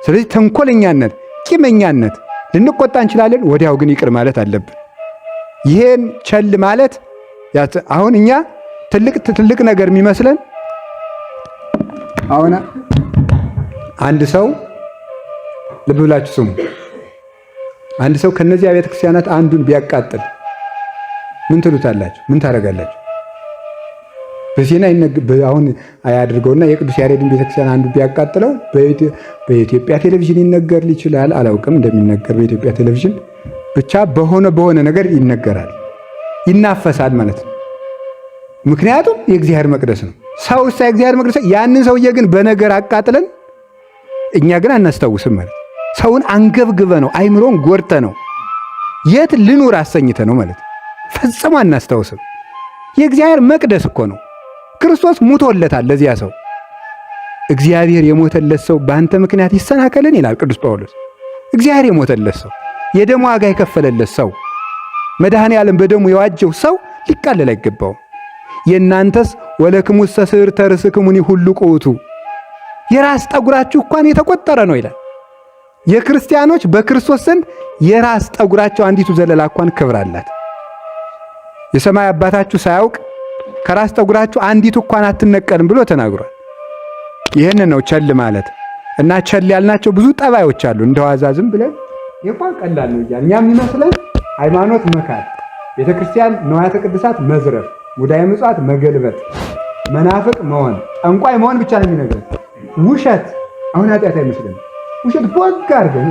ስለዚህ ተንኮለኛነት፣ ቂመኛነት ልንቆጣ እንችላለን፣ ወዲያው ግን ይቅር ማለት አለብን። ይሄን ቸል ማለት አሁን እኛ ትልቅ ነገር የሚመስለን አሁን አንድ ሰው ልብ ብላችሁ ስሙ። አንድ ሰው ከነዚያ ቤተ ክርስቲያናት አንዱን ቢያቃጥል ምን ትሉታላችሁ? ምን ታደርጋላችሁ? በዜና አሁን አያድርገውና የቅዱስ ያሬድን ቤተክርስቲያን አንዱ ቢያቃጥለው በኢትዮጵያ ቴሌቪዥን ይነገር ይችላል። አላውቅም እንደሚነገር በኢትዮጵያ ቴሌቪዥን ብቻ በሆነ ነገር ይነገራል፣ ይናፈሳል ማለት ነው። ምክንያቱም የእግዚአብሔር መቅደስ ነው። ሰው የእግዚአብሔር መቅደስ። ያንን ሰውዬ ግን በነገር አቃጥለን እኛ ግን አናስታውስም ማለት ሰውን አንገብግበ ነው፣ አይምሮን ጎርተ ነው፣ የት ልኑር አሰኝተ ነው ማለት ፈጽሞ አናስታውስም። የእግዚአብሔር መቅደስ እኮ ነው። ክርስቶስ ሙቶለታል ለዚያ ሰው። እግዚአብሔር የሞተለት ሰው በአንተ ምክንያት ይሰናከልን ይላል ቅዱስ ጳውሎስ። እግዚአብሔር የሞተለት ሰው፣ የደሙ ዋጋ የከፈለለት ሰው፣ መድኃኔ ዓለም በደሙ የዋጀው ሰው ሊቃለል አይገባውም። የእናንተስ ወለክሙሰ ስዕርተ ርእስክሙኒ ሁሉ ቁቱ፣ የራስ ጠጉራችሁ እንኳን የተቆጠረ ነው ይላል። የክርስቲያኖች በክርስቶስ ዘንድ የራስ ጠጉራቸው አንዲቱ ዘለላ እንኳን ክብር አላት። የሰማይ አባታችሁ ሳያውቅ ከራስ ጠጉራችሁ አንዲቱ እንኳን አትነቀልም ብሎ ተናግሯል። ይህን ነው ቸል ማለት እና ቸል ያልናቸው ብዙ ጠባዮች አሉ። እንደዋዛ ዝም ብለን እንኳን ቀላል ነው እያልን እኛ የሚመስለን ሃይማኖት መካድ፣ ቤተክርስቲያን ንዋያተ ቅድሳት መዝረፍ፣ ሙዳየ ምጽዋት መገልበጥ፣ መናፍቅ መሆን፣ ጠንቋይ መሆን ብቻ ነው የሚነግረን። ውሸት አሁን ኃጢአት አይመስልም። ውሸት ቦግ አድርገን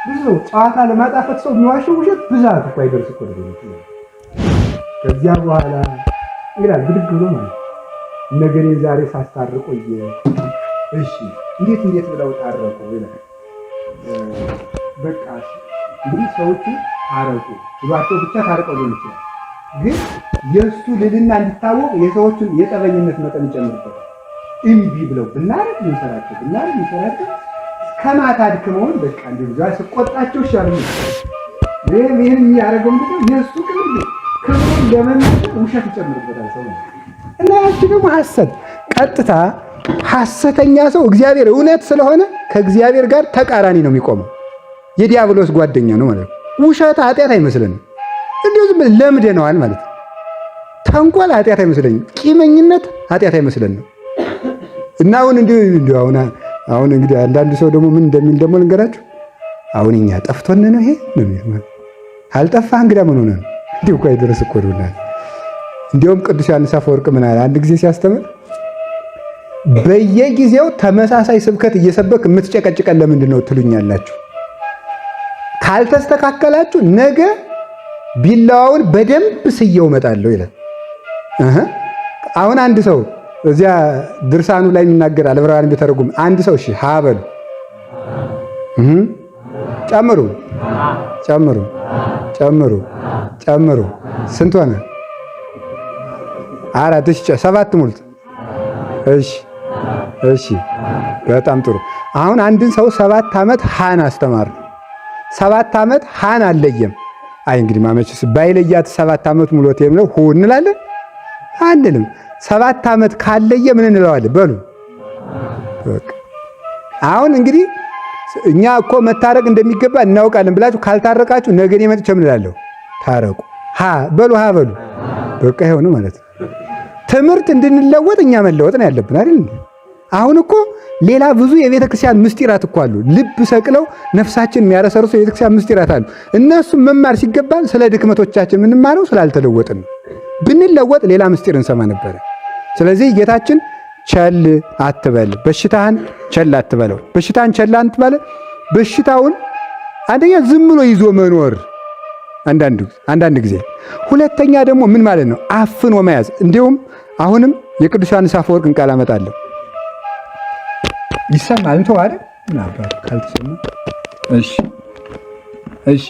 ብዙ ጨዋታ ለማጣፈጥ ሰው የሚዋሸው ውሸት ብዛት እኮ አይደርስ እኮ ነው። ከዚያ በኋላ ይላል ብድግ ብሎ ማለት ነገሬን ዛሬ ሳስታርቅ ቆየ። እሺ እንዴት ብለው ታረቁ ይላል። በቃ እንግዲህ ሰዎቹ ታረቁ ብሏቸው ብቻ ታርቀው ሊሆን ይችላል። ግን የእሱ ልልና እንዲታወቅ የሰዎቹን የጠበኝነት መጠን ይጨምርበታል። እምቢ ብለው ብናረግ ምንሰራቸው ከማታ አድክመውን በቃ እንዲሁ ዛ ስቆጣቸው ይሻላል። ይህን የሚያደርገው ምንድነው? የእሱ ክብሩን ለመናገር ውሸት ይጨምርበታል ሰው እና ያቺ ደግሞ ሐሰት ቀጥታ ሐሰተኛ ሰው እግዚአብሔር እውነት ስለሆነ ከእግዚአብሔር ጋር ተቃራኒ ነው የሚቆመው። የዲያብሎስ ጓደኛ ነው ማለት ነው። ውሸት ኃጢአት አይመስለንም፣ እንዲሁ ዝም ብለን ለምደነዋል ማለት ነው። ተንኮል ኃጢአት አይመስለንም፣ ቂመኝነት ኃጢአት አይመስለንም። እና አሁን እንግዲህ አንዳንድ ሰው ደግሞ ምን እንደሚል ደግሞ ልንገራችሁ። አሁን እኛ ጠፍቶን ነው ይሄ ነው አልጠፋህ እንግዳ ምን ሆነ ነው እንዲሁ እኮ አይደረስ እኮ ነው። እንዲያውም ቅዱስ ዮሐንስ አፈወርቅ ምን አለ አንድ ጊዜ ሲያስተምር፣ በየጊዜው ተመሳሳይ ስብከት እየሰበክ የምትጨቀጭቀን ለምንድን ነው ትሉኛላችሁ? ካልተስተካከላችሁ ነገ ቢላዋውን በደንብ ስየው እመጣለሁ ይላል። አሁን አንድ ሰው እዚያ ድርሳኑ ላይ የሚናገር አለብራን ቢተረጉም አንድ ሰው እሺ ሃበሉ ጨምሩ ስንት ሆነ? 4 እሺ 7 ሙልት። እሺ በጣም ጥሩ። አሁን አንድን ሰው 7 ዓመት ሃን አስተማር። 7 ዓመት ሃን አለየም። አይ እንግዲህ ማመችስ ባይለያት 7 ዓመት ሙሉት የሚለው ሁ እንላለን አንልም። 7 ዓመት ካለየ ምን እንለዋለን? በሉ አሁን እንግዲህ እኛ እኮ መታረቅ እንደሚገባ እናውቃለን ብላችሁ ካልታረቃችሁ ነገ እኔ መጥቼ ምን እላለሁ? ታረቁ በሉ በቃ ይሄው ነው ማለት ነው። ትምህርት እንድንለወጥ እኛ መለወጥ ነው ያለብን አይደል? አሁን እኮ ሌላ ብዙ የቤተ ክርስቲያን ምስጢራት እኮ አሉ። ልብ ሰቅለው ነፍሳችን የሚያረሰርሱ የቤተ ክርስቲያን ምስጢራት አሉ። እነሱም መማር ሲገባን ስለ ድክመቶቻችን የምንማረው ስላልተለወጥን ነው። ብንለወጥ ሌላ ምስጢር እንሰማ ነበረ። ስለዚህ ጌታችን ቸል አትበል፣ በሽታህን ቸል አትበለው። በሽታህን ቸል አትበል። በሽታውን አንደኛ ዝም ብሎ ይዞ መኖር አንዳንድ ጊዜ፣ ሁለተኛ ደግሞ ምን ማለት ነው? አፍኖ መያዝ። እንዲሁም አሁንም የቅዱስ ዮሐንስ አፈወርቅን ቃል አመጣለሁ። ይሰማል እንተው አይደል? ምን አባቱ ካልተሰማ እሺ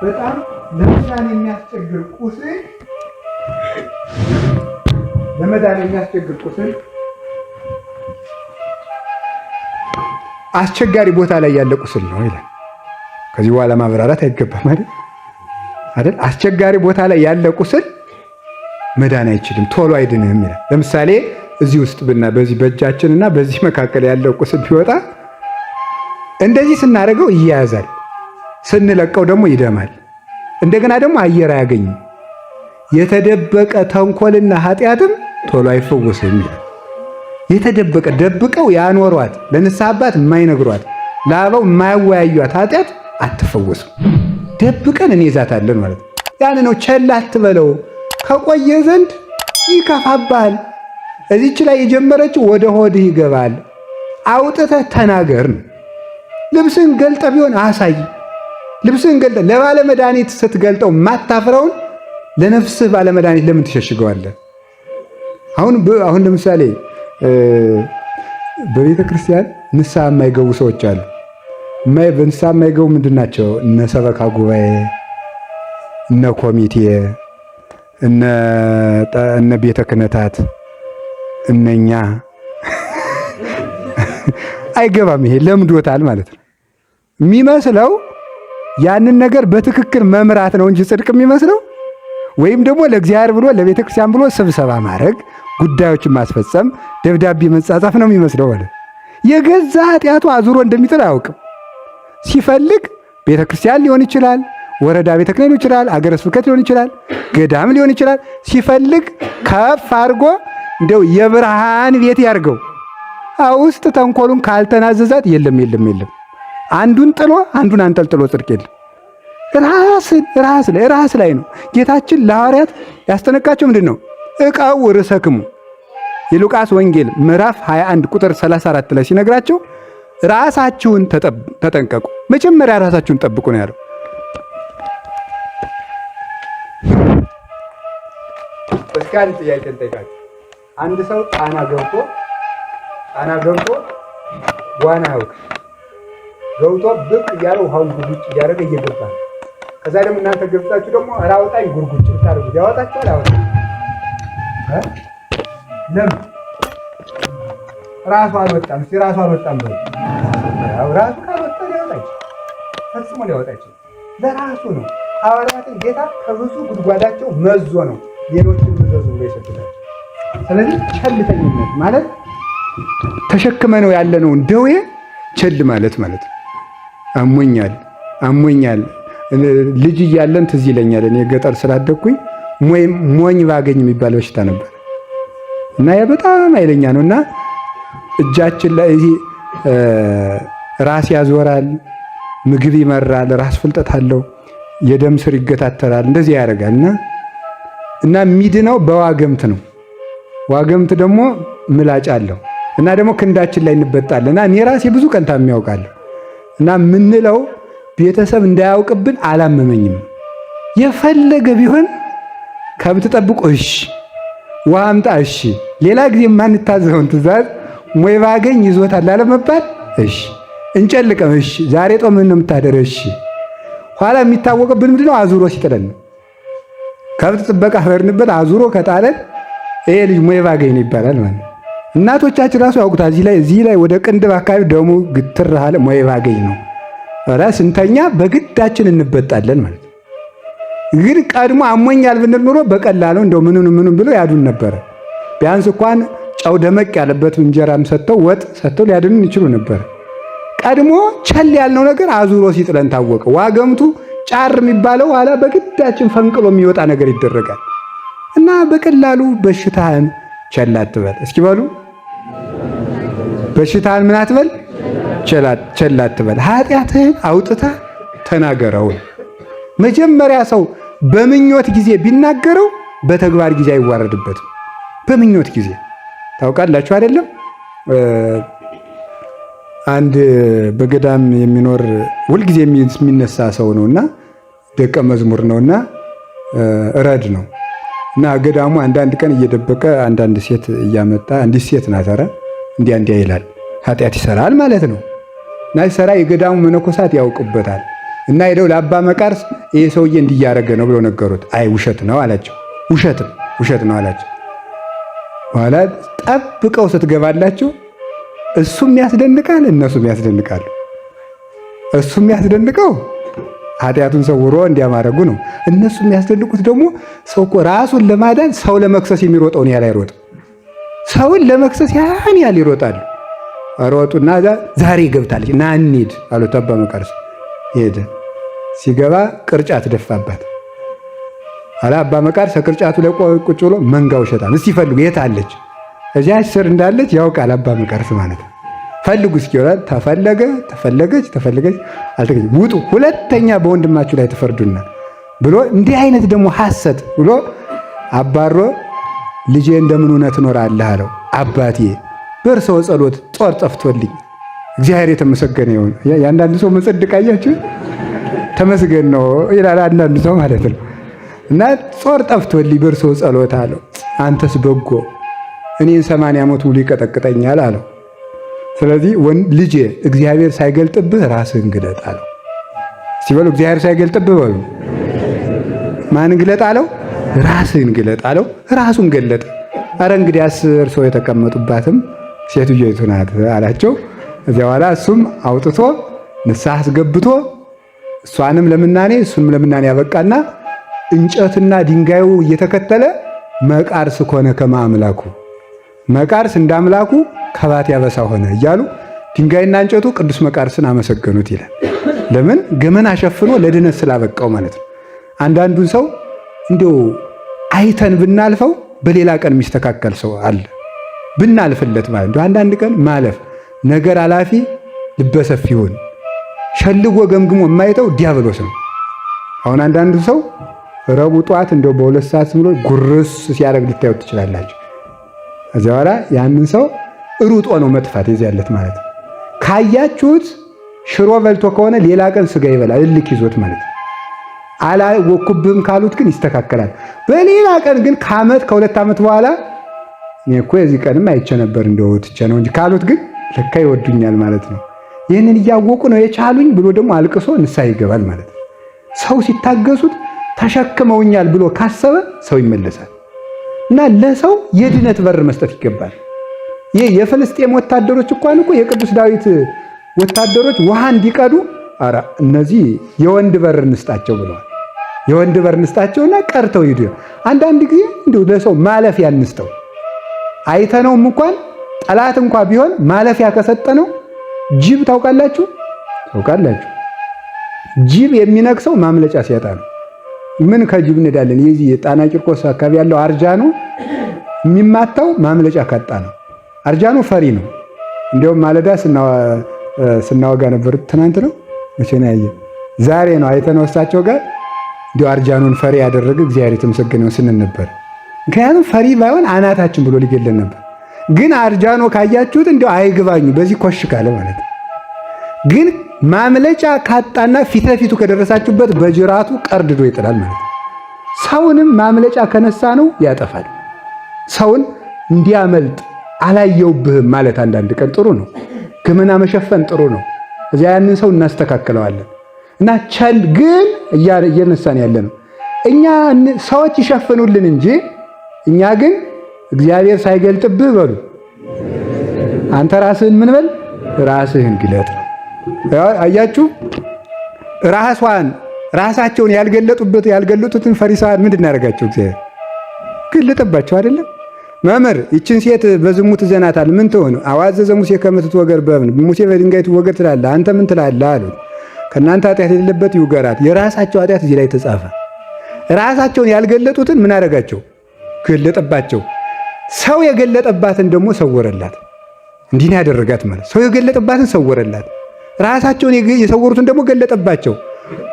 በጣም ለመዳን የሚያስቸግር ቁስል አስቸጋሪ ቦታ ላይ ያለ ቁስል ነው ይላል። ከዚህ በኋላ ማብራራት አይገባም አይደል? አስቸጋሪ ቦታ ላይ ያለ ቁስል መዳን አይችልም፣ ቶሎ አይድንም ይላል። ለምሳሌ እዚህ ውስጥ በዚህ በእጃችንና በዚህ መካከል ያለው ቁስል ቢወጣ እንደዚህ ስናደርገው ይያያዛል፣ ስንለቀው ደግሞ ይደማል። እንደገና ደግሞ አየር አያገኝም። የተደበቀ ተንኮልና ኃጢአትም ቶሎ አይፈወስም ይላል። የተደበቀ ደብቀው ያኖሯት ለንስሐ አባት የማይነግሯት ለአበው የማያወያዩት ኃጢአት አትፈወስም። ደብቀን እንይዛታለን ማለት ነው። ያን ነው ቸል አትበለው፣ ከቆየ ዘንድ ይከፋባል። እዚች ላይ የጀመረችው ወደ ሆድህ ይገባል። አውጥተህ ተናገር። ልብስህን ገልጠ ቢሆን አሳይ። ልብስህን ገልጠ ለባለ መድኃኒት ስትገልጠው ማታፍረውን ለነፍስህ ባለ መድኃኒት ለምን ትሸሽገዋለህ? አሁን ለምሳሌ በቤተ ክርስቲያን ንስሐ የማይገቡ ሰዎች አሉ። በንስሐ የማይገቡ ምንድን ናቸው? እነ ሰበካ ጉባኤ፣ እነ ኮሚቴ፣ እነ ቤተ ክህነታት፣ እነኛ አይገባም። ይሄ ለምዶታል ማለት ነው። የሚመስለው ያንን ነገር በትክክል መምራት ነው እንጂ ጽድቅ የሚመስለው ወይም ደግሞ ለእግዚአብሔር ብሎ ለቤተ ክርስቲያን ብሎ ስብሰባ ማድረግ፣ ጉዳዮችን ማስፈጸም፣ ደብዳቤ መጻጻፍ ነው የሚመስለው ማለት። የገዛ ኃጢአቱ አዙሮ እንደሚጥል አያውቅም። ሲፈልግ ቤተ ክርስቲያን ሊሆን ይችላል፣ ወረዳ ቤተ ክህነት ሊሆን ይችላል፣ አገረ ስብከት ሊሆን ይችላል፣ ገዳም ሊሆን ይችላል። ሲፈልግ ከፍ አድርጎ እንደው የብርሃን ቤት ያርገው። ውስጥ ተንኮሉን ካልተናዘዛት የለም የለም የለም። አንዱን ጥሎ አንዱን አንጠልጥሎ ጽድቅ የለም። ራስ ላይ ነው። ጌታችን ለሐዋርያት ያስጠነቃቸው ምንድን ነው? ዕቃው ርእሰክሙ የሉቃስ ወንጌል ምዕራፍ 21 ቁጥር 34 ላይ ሲነግራቸው ራሳችሁን ተጠንቀቁ፣ መጀመሪያ ራሳችሁን ጠብቁ ነው ያለው። እስካን ጥያቄ እንጠይቃችሁ። አንድ ሰው ጣና ገብቶ ዋና ያውቅ ገብቶ ብቅ እያለ ውሃውን ጉርጉጭ እያደረገ እየገባ ነው። ከዛ ደግሞ እናንተ ገብታችሁ ደግሞ ራውጣኝ ጉርጉጭ ብታደርጉት ያወጣችኋል? አወጣ ለምን ራሱ አልወጣም? እስኪ ራሱ አልወጣም በሉ። ራሱ ካልወጣ ሊያወጣች ፈጽሞ ሊያወጣች ለራሱ ነው። ሐዋርያትን ጌታ ከብዙ ጉድጓዳቸው መዞ ነው ሌሎችን ምዘዙ ብሎ የሰጥታቸው። ስለዚህ ቸልተኝነት ማለት ተሸክመ ነው ያለነውን ደዌ ቸል ማለት ነው። አሞኛል ልጅ እያለን ትዝ ይለኛል። እኔ ገጠር ስላደግኩኝ ሞኝ ባገኝ የሚባል በሽታ ነበር እና ያ በጣም ኃይለኛ ነው እና እጃችን ላይ ራስ ያዞራል፣ ምግብ ይመራል፣ ራስ ፍልጠት አለው፣ የደም ስር ይገታተራል፣ እንደዚህ ያደርጋል እና የሚድነው በዋገምት ነው። ዋገምት ደግሞ ምላጭ አለው እና ደግሞ ክንዳችን ላይ እንበጣለን እና እኔ ራሴ ብዙ ቀን ታምሜ ያውቃለሁ እና ምንለው ቤተሰብ እንዳያውቅብን አላመመኝም። የፈለገ ቢሆን ከብት ጠብቆ እሺ፣ ውሃ አምጣ እሺ፣ ሌላ ጊዜ የማንታዘውን ትእዛዝ ሞይ ባገኝ ይዞታል አለመባል እሺ፣ እንጨልቀም እሺ፣ ዛሬ ጦም ነው የምታደረ እሺ። ኋላ የሚታወቅብን ምንድነው? አዙሮ ሲጥለን ነው። ከብት ጥበቃ ፈርንበት አዙሮ ከጣለን ይሄ ልጅ ሞይ ባገኝ ነው ይባላል ማለት ነው። እናቶቻችን ራሱ ያውቁታል። እዚህ ላይ ወደ ቅንድብ አካባቢ ደሙ ግትር አለ ሞይ ባገኝ ነው። ኧረ ስንተኛ በግዳችን እንበጣለን ማለት ነው። ግን ቀድሞ አሞኛል ብንል ኑሮ በቀላሉ እንደው ምኑን ብሎ ያዱን ነበረ። ቢያንስ እንኳን ጨው ደመቅ ያለበት እንጀራም ሰጥተው ወጥ ሰጥተው ሊያድኑን ይችሉ ነበር። ቀድሞ ቸል ያልነው ነገር አዙሮ ሲጥለን ታወቀ። ዋገምቱ ጫር የሚባለው ኋላ በግዳችን ፈንቅሎ የሚወጣ ነገር ይደረጋል እና በቀላሉ በሽታህን ቸል አትበል። እስኪ በሉ በሽታህን ምን አትበል? ቸል አትበል። ኃጢአትህን አውጥተህ ተናገረው። መጀመሪያ ሰው በምኞት ጊዜ ቢናገረው በተግባር ጊዜ አይዋረድበትም። በምኞት ጊዜ ታውቃላችሁ አይደለም? አንድ በገዳም የሚኖር ሁልጊዜ የሚነሳ ሰው ነውና ደቀ መዝሙር ነውና ረድ ነው እና ገዳሙ አንዳንድ ቀን እየደበቀ አንዳንድ ሴት እያመጣ አንዲት ሴት ናት ኧረ እንዲያ ይላል። ኃጢአት ይሰራል ማለት ነው እና ሲሰራ የገዳሙ መነኮሳት ያውቁበታል እና ሄደው ለአባ መቃርስ ይሄ ሰውዬ እንዲያረገ ነው ብለው ነገሩት። አይ ውሸት ነው አላቸው። ውሸት ነው አላቸው። በኋላ ጠብቀው ስትገባላቸው እሱም ያስደንቃል፣ እነሱም ያስደንቃሉ። እሱም ያስደንቀው ኃጢአቱን ሰውሮ እንዲያማረጉ ነው። እነሱ የሚያስደንቁት ደግሞ ሰው እኮ ራሱን ለማዳን ሰው ለመክሰስ የሚሮጠውን ያህል አይሮጥም። ሰውን ለመክሰስ ያን ያህል ይሮጣሉ። ሮጡና ዛሬ ገብታለች ና እንሂድ አሉት። አባ መቃርስ ሄደ። ሲገባ ቅርጫት ደፋባት። አባ መቃርስ ከቅርጫቱ ላይ ቁጭ ብሎ መንጋ ውሸታም እስቲ ፈልጉ የት አለች? እዚያች ስር እንዳለች ያውቃል አባ መቃርስ ማለት ነው። ፈልጉ እስኪ ይላል። ተፈለገች አልተገኘች። ውጡ፣ ሁለተኛ በወንድማችሁ ላይ ተፈርዱና ብሎ እንዲህ አይነት ደግሞ ሐሰት ብሎ አባሮ ልጄ እንደምን እውነት እኖራለህ አለው። አባቴ በእርሰው ጸሎት ጦር ጠፍቶልኝ እግዚአብሔር የተመሰገነ ይሁን። የአንዳንድ ሰው መጸድቅ አያችሁ፣ ተመስገን ነው ይላል አንዳንድ ሰው ማለት ነው። እና ጦር ጠፍቶልኝ በእርሰው ጸሎት አለው። አንተስ በጎ እኔን 80 ዓመት ሙሉ ይቀጠቅጠኛል አለው። ስለዚህ ልጄ እግዚአብሔር ሳይገልጥብህ ራስህን ግለጥ አለው። ሲበሉ እግዚአብሔር ሳይገልጥብህ በሉ ማን ግለጥ አለው? ራስህን ግለጥ አለው። ራሱን ገለጠ። አረ እንግዲያስ እርሶ የተቀመጡባትም ሴትዮይቱ ናት አላቸው። እዚያ በኋላ እሱም አውጥቶ ንስሐ አስገብቶ እሷንም ለምናኔ እሱንም ለምናኔ ያበቃና እንጨትና ድንጋዩ እየተከተለ መቃርስ ኮነ ከማምላኩ መቃርስ እንዳምላኩ ከባት ያበሳ ሆነ እያሉ ድንጋይና እንጨቱ ቅዱስ መቃርስን አመሰገኑት ይላል። ለምን? ገመና ሸፍኖ ለድነት ስላበቃው ማለት ነው። አንዳንዱን ሰው እንዲሁ አይተን ብናልፈው በሌላ ቀን የሚስተካከል ሰው አለ። ብናልፍለት ማለት ነው። አንዳንድ ቀን ማለፍ ነገር አላፊ ልበሰፊ ይሁን ሸልጎ ገምግሞ የማይተው ዲያብሎስ ነው። አሁን አንዳንዱ ሰው ረቡዕ ጠዋት እንደው በሁለት ሰዓት ብሎ ጉርስ ሲያደርግ ልታዩት ትችላላችሁ። ከዚያ በኋላ ያንን ሰው ሩጦ ነው መጥፋት የዚያለት ማለት ነው። ካያችሁት ሽሮ በልቶ ከሆነ ሌላ ቀን ስጋ ይበላል እልክ ይዞት ማለት ነው። አላወኩብህም ካሉት ግን ይስተካከላል። በሌላ ቀን ግን ከዓመት ከሁለት ዓመት በኋላ እኔ እኮ የዚህ ቀንም አይቼ ነበር እንደው ትቼ ነው እንጂ ካሉት ግን ለካ ይወዱኛል ማለት ነው። ይህንን እያወቁ ነው የቻሉኝ ብሎ ደግሞ አልቅሶ ንስሐ ይገባል ማለት ነው። ሰው ሲታገሱት ተሸክመውኛል ብሎ ካሰበ ሰው ይመለሳል። እና ለሰው የድነት በር መስጠት ይገባል። ይህ የፍልስጤም ወታደሮች እንኳን እኮ የቅዱስ ዳዊት ወታደሮች ውሃ እንዲቀዱ አረ እነዚህ የወንድ በር እንስጣቸው ብለዋል። የወንድ በር እንስጣቸውና ቀርተው ይዱ። አንዳንድ ጊዜ እንደው ለሰው ማለፊያ እንስጠው። አይተነውም እንኳን ጠላት እንኳን ቢሆን ማለፊያ ከሰጠነው ጅብ ታውቃላችሁ? ጅብ የሚነክሰው ማምለጫ ሲያጣ ነው። ምን ከጅብ እንዳለን የዚህ የጣና ቂርቆስ አካባቢ ያለው አርጃኖ የሚማታው ማምለጫ ካጣ ነው። አርጃኖ ፈሪ ነው። እንዲያውም ማለዳ ስናወጋ ነበር። ትናንት ነው መቼ ነው ያየ? ዛሬ ነው አይተነው እሳቸው ጋር እንዲያው አርጃኖን ፈሪ ያደረገ እግዚአብሔር የተመሰገነው ስንል ነበር። ምክንያቱም ፈሪ ባይሆን አናታችን ብሎ ሊገለን ነበር። ግን አርጃኖ ካያችሁት እንዲያው አይግባኙ በዚህ ኮሽ ካለ ማለት ነው። ግን ማምለጫ ካጣና ፊት ለፊቱ ከደረሳችሁበት በጅራቱ ቀርድዶ ይጥላል ማለት ነው። ሰውንም ማምለጫ ከነሳ ነው ያጠፋል። ሰውን እንዲያመልጥ አላየውብህም ማለት አንዳንድ ቀን ጥሩ ነው። ገመና መሸፈን ጥሩ ነው። እዚያ ያንን ሰው እናስተካክለዋለን። እና ቸል ግን እየነሳን ያለ ነው። እኛ ሰዎች ይሸፍኑልን እንጂ እኛ ግን እግዚአብሔር ሳይገልጥብህ በሉ አንተ ራስህን ምን በል ራስህን ግለጥ። አያችሁ ራሳቸውን ያልገለጡትን ፈሪሳውያን ምንድን ያደርጋቸው? እግዚአብሔር ገለጠባቸው አይደለም? መምህር ይችን ሴት በዝሙት ዘናታል ምን ትሆን? አዋዘዘ ሙሴ ከምትወገር በምን ሙሴ በድንጋይ ትወገር ትላለህ፣ አንተ ምን ትላለህ አሉ። ከእናንተ ኃጢአት የሌለበት ይውገራት። የራሳቸው ኃጢአት እዚህ ላይ ተጻፈ። ራሳቸውን ያልገለጡትን ምን አደረጋቸው? ገለጠባቸው። ሰው የገለጠባትን ደግሞ ሰወረላት። እንዲህ ነው ያደረጋት ማለት ሰው የገለጠባትን ሰወረላት። ራሳቸውን የሰወሩትን ደግሞ ገለጠባቸው።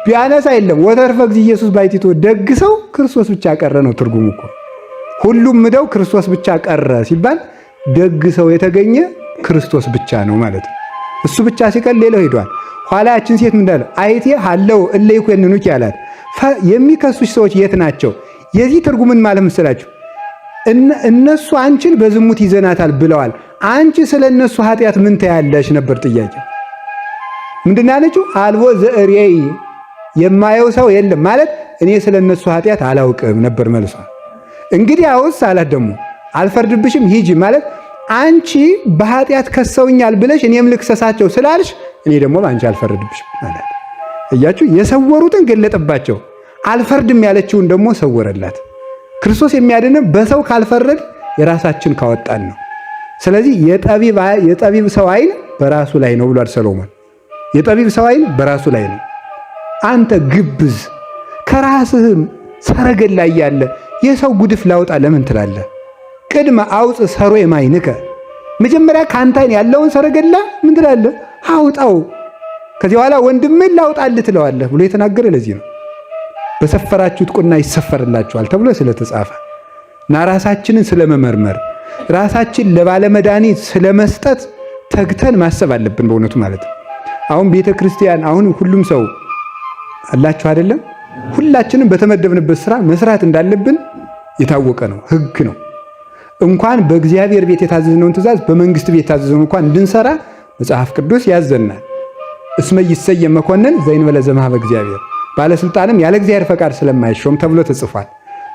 ቢያነሳ የለም ወተርፈ እግዚእ ኢየሱስ ባይቲቶ ደግ ሰው ክርስቶስ ብቻ ቀረ ነው ትርጉሙ እኮ። ሁሉም ምደው ክርስቶስ ብቻ ቀረ ሲባል ደግ ሰው የተገኘ ክርስቶስ ብቻ ነው ማለት ነው። እሱ ብቻ ሲቀር ሌላው ሄዷል። ኋላ ያችን ሴት ምን እንዳለ አይቴ ሀለው እለ ይኮንኑኪ ያላት። የሚከሱሽ ሰዎች የት ናቸው? የዚህ ትርጉምን ማለት መሰላችሁ? እነሱ አንቺን በዝሙት ይዘናታል ብለዋል። አንቺ ስለ እነሱ ኃጢአት ምን ታያለሽ ነበር ጥያቄ። ምንድን ያለችው? አልቦ ዘእሬይ የማየው ሰው የለም ማለት እኔ ስለ እነሱ ኃጢአት አላውቅም ነበር መልሷ። እንግዲህ አውስ አላት ደግሞ አልፈርድብሽም ሂጂ ማለት አንቺ በኃጢአት ከሰውኛል ብለሽ እኔም ልክሰሳቸው ስላልሽ እኔ ደግሞ በአንቺ አልፈርድብሽም ማለት። እያችሁ የሰወሩትን ገለጠባቸው። አልፈርድም ያለችውን ደግሞ ሰወረላት። ክርስቶስ የሚያድነው በሰው ካልፈረድ የራሳችን ካወጣን ነው። ስለዚህ የጠቢብ ሰው አይን በራሱ ላይ ነው ብሏል ሰሎሞን። የጠቢብ ሰው አይን በራሱ ላይ ነው። አንተ ግብዝ ከራስህም ሰረገላ እያለ የሰው ጉድፍ ላውጣ ለምን ትላለህ? ቅድመ አውፅ ሰሮ የማይንከ መጀመሪያ ከአንተ አይን ያለውን ሰረገላ ምን ትላለህ? አውጣው፣ ከዚህ በኋላ ወንድምህን ላውጣልህ ትለዋለህ ብሎ የተናገረ ለዚህ ነው። በሰፈራችሁት ቁና ይሰፈርላችኋል ተብሎ ስለተጻፈ እና ራሳችንን ስለመመርመር ራሳችን ለባለመድኃኒት ስለመስጠት ተግተን ማሰብ አለብን በእውነቱ ማለት ነው። አሁን ቤተ ክርስቲያን አሁን ሁሉም ሰው አላችሁ አይደለም? ሁላችንም በተመደብንበት ስራ መስራት እንዳለብን የታወቀ ነው፣ ህግ ነው። እንኳን በእግዚአብሔር ቤት የታዘዝነውን ትእዛዝ በመንግስት ቤት የታዘዝነውን እንኳን እንድንሰራ መጽሐፍ ቅዱስ ያዘናል። እስመ ይሰየም መኮንን ዘእንበለ ዘእምኀበ እግዚአብሔር፣ ባለስልጣንም ያለ እግዚአብሔር ፈቃድ ስለማይሾም ተብሎ ተጽፏል።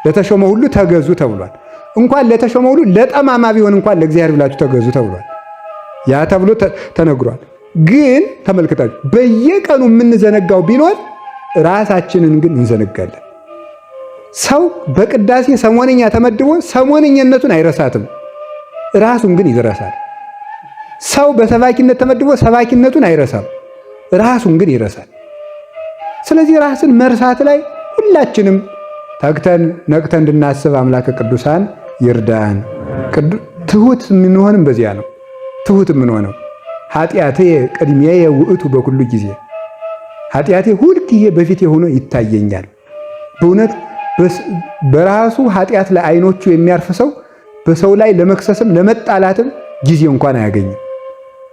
ለተሾመ ሁሉ ተገዙ ተብሏል። እንኳን ለተሾመ ሁሉ ለጠማማ ቢሆን እንኳን ለእግዚአብሔር ብላችሁ ተገዙ ተብሏል። ያ ተብሎ ተነግሯል። ግን ተመልክታችሁ በየቀኑ የምንዘነጋው ቢኖር ራሳችንን ግን እንዘነጋለን። ሰው በቅዳሴ ሰሞነኛ ተመድቦ ሰሞነኛነቱን አይረሳትም፣ ራሱን ግን ይረሳል። ሰው በሰባኪነት ተመድቦ ሰባኪነቱን አይረሳም፣ ራሱን ግን ይረሳል። ስለዚህ ራስን መርሳት ላይ ሁላችንም ተግተን ነቅተን እንድናስብ አምላከ ቅዱሳን ይርዳን። ትሁት የምንሆንም በዚያ ነው። ትሁት የምንሆነው ኃጢአቴ ቅድሜየ ውእቱ በኩሉ ጊዜ፣ ኃጢአቴ ሁልጊዜ በፊቴ ሆኖ ይታየኛል። በእውነት በራሱ ኃጢአት ላይ አይኖቹ የሚያርፍ ሰው በሰው ላይ ለመክሰስም ለመጣላትም ጊዜ እንኳን አያገኝም።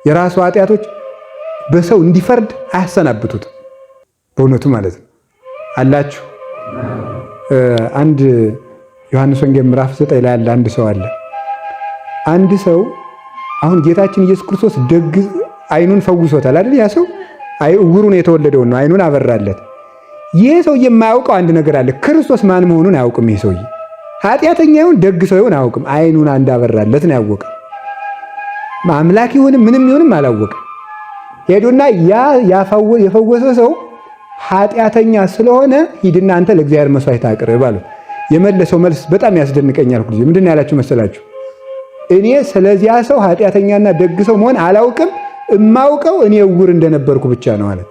የራሱ ኃጢአቶች በሰው እንዲፈርድ አያሰናብቱትም። በእውነቱ ማለት ነው አላችሁ። አንድ ዮሐንስ ወንጌል ምዕራፍ 9 ላይ ያለ አንድ ሰው አለ። አንድ ሰው አሁን ጌታችን ኢየሱስ ክርስቶስ ደግ አይኑን ፈውሶታል አይደል? ያ ሰው ዕውሩን የተወለደውን ነው አይኑን አበራለት። ይህ ሰው የማያውቀው አንድ ነገር አለ። ክርስቶስ ማን መሆኑን አያውቅም። ይህ ሰውዬ ኃጢአተኛ ይሁን ደግ ሰው ይሁን አያውቅም። አይኑን እንዳበራለት ነው ያወቀ። አምላክ ይሁን ምንም ይሁንም አላወቀም። ሄዱና የፈወሰ ሰው ኃጢአተኛ ስለሆነ ሂድና አንተ ለእግዚአብሔር መስዋዕት አቅርብ አሉት። የመለሰው መልስ በጣም ያስደንቀኛል። ሁሉ ምንድን ያላችሁ መሰላችሁ? እኔ ስለዚያ ሰው ኃጢአተኛና ደግ ሰው መሆን አላውቅም፣ እማውቀው እኔ ዕውር እንደነበርኩ ብቻ ነው አለች።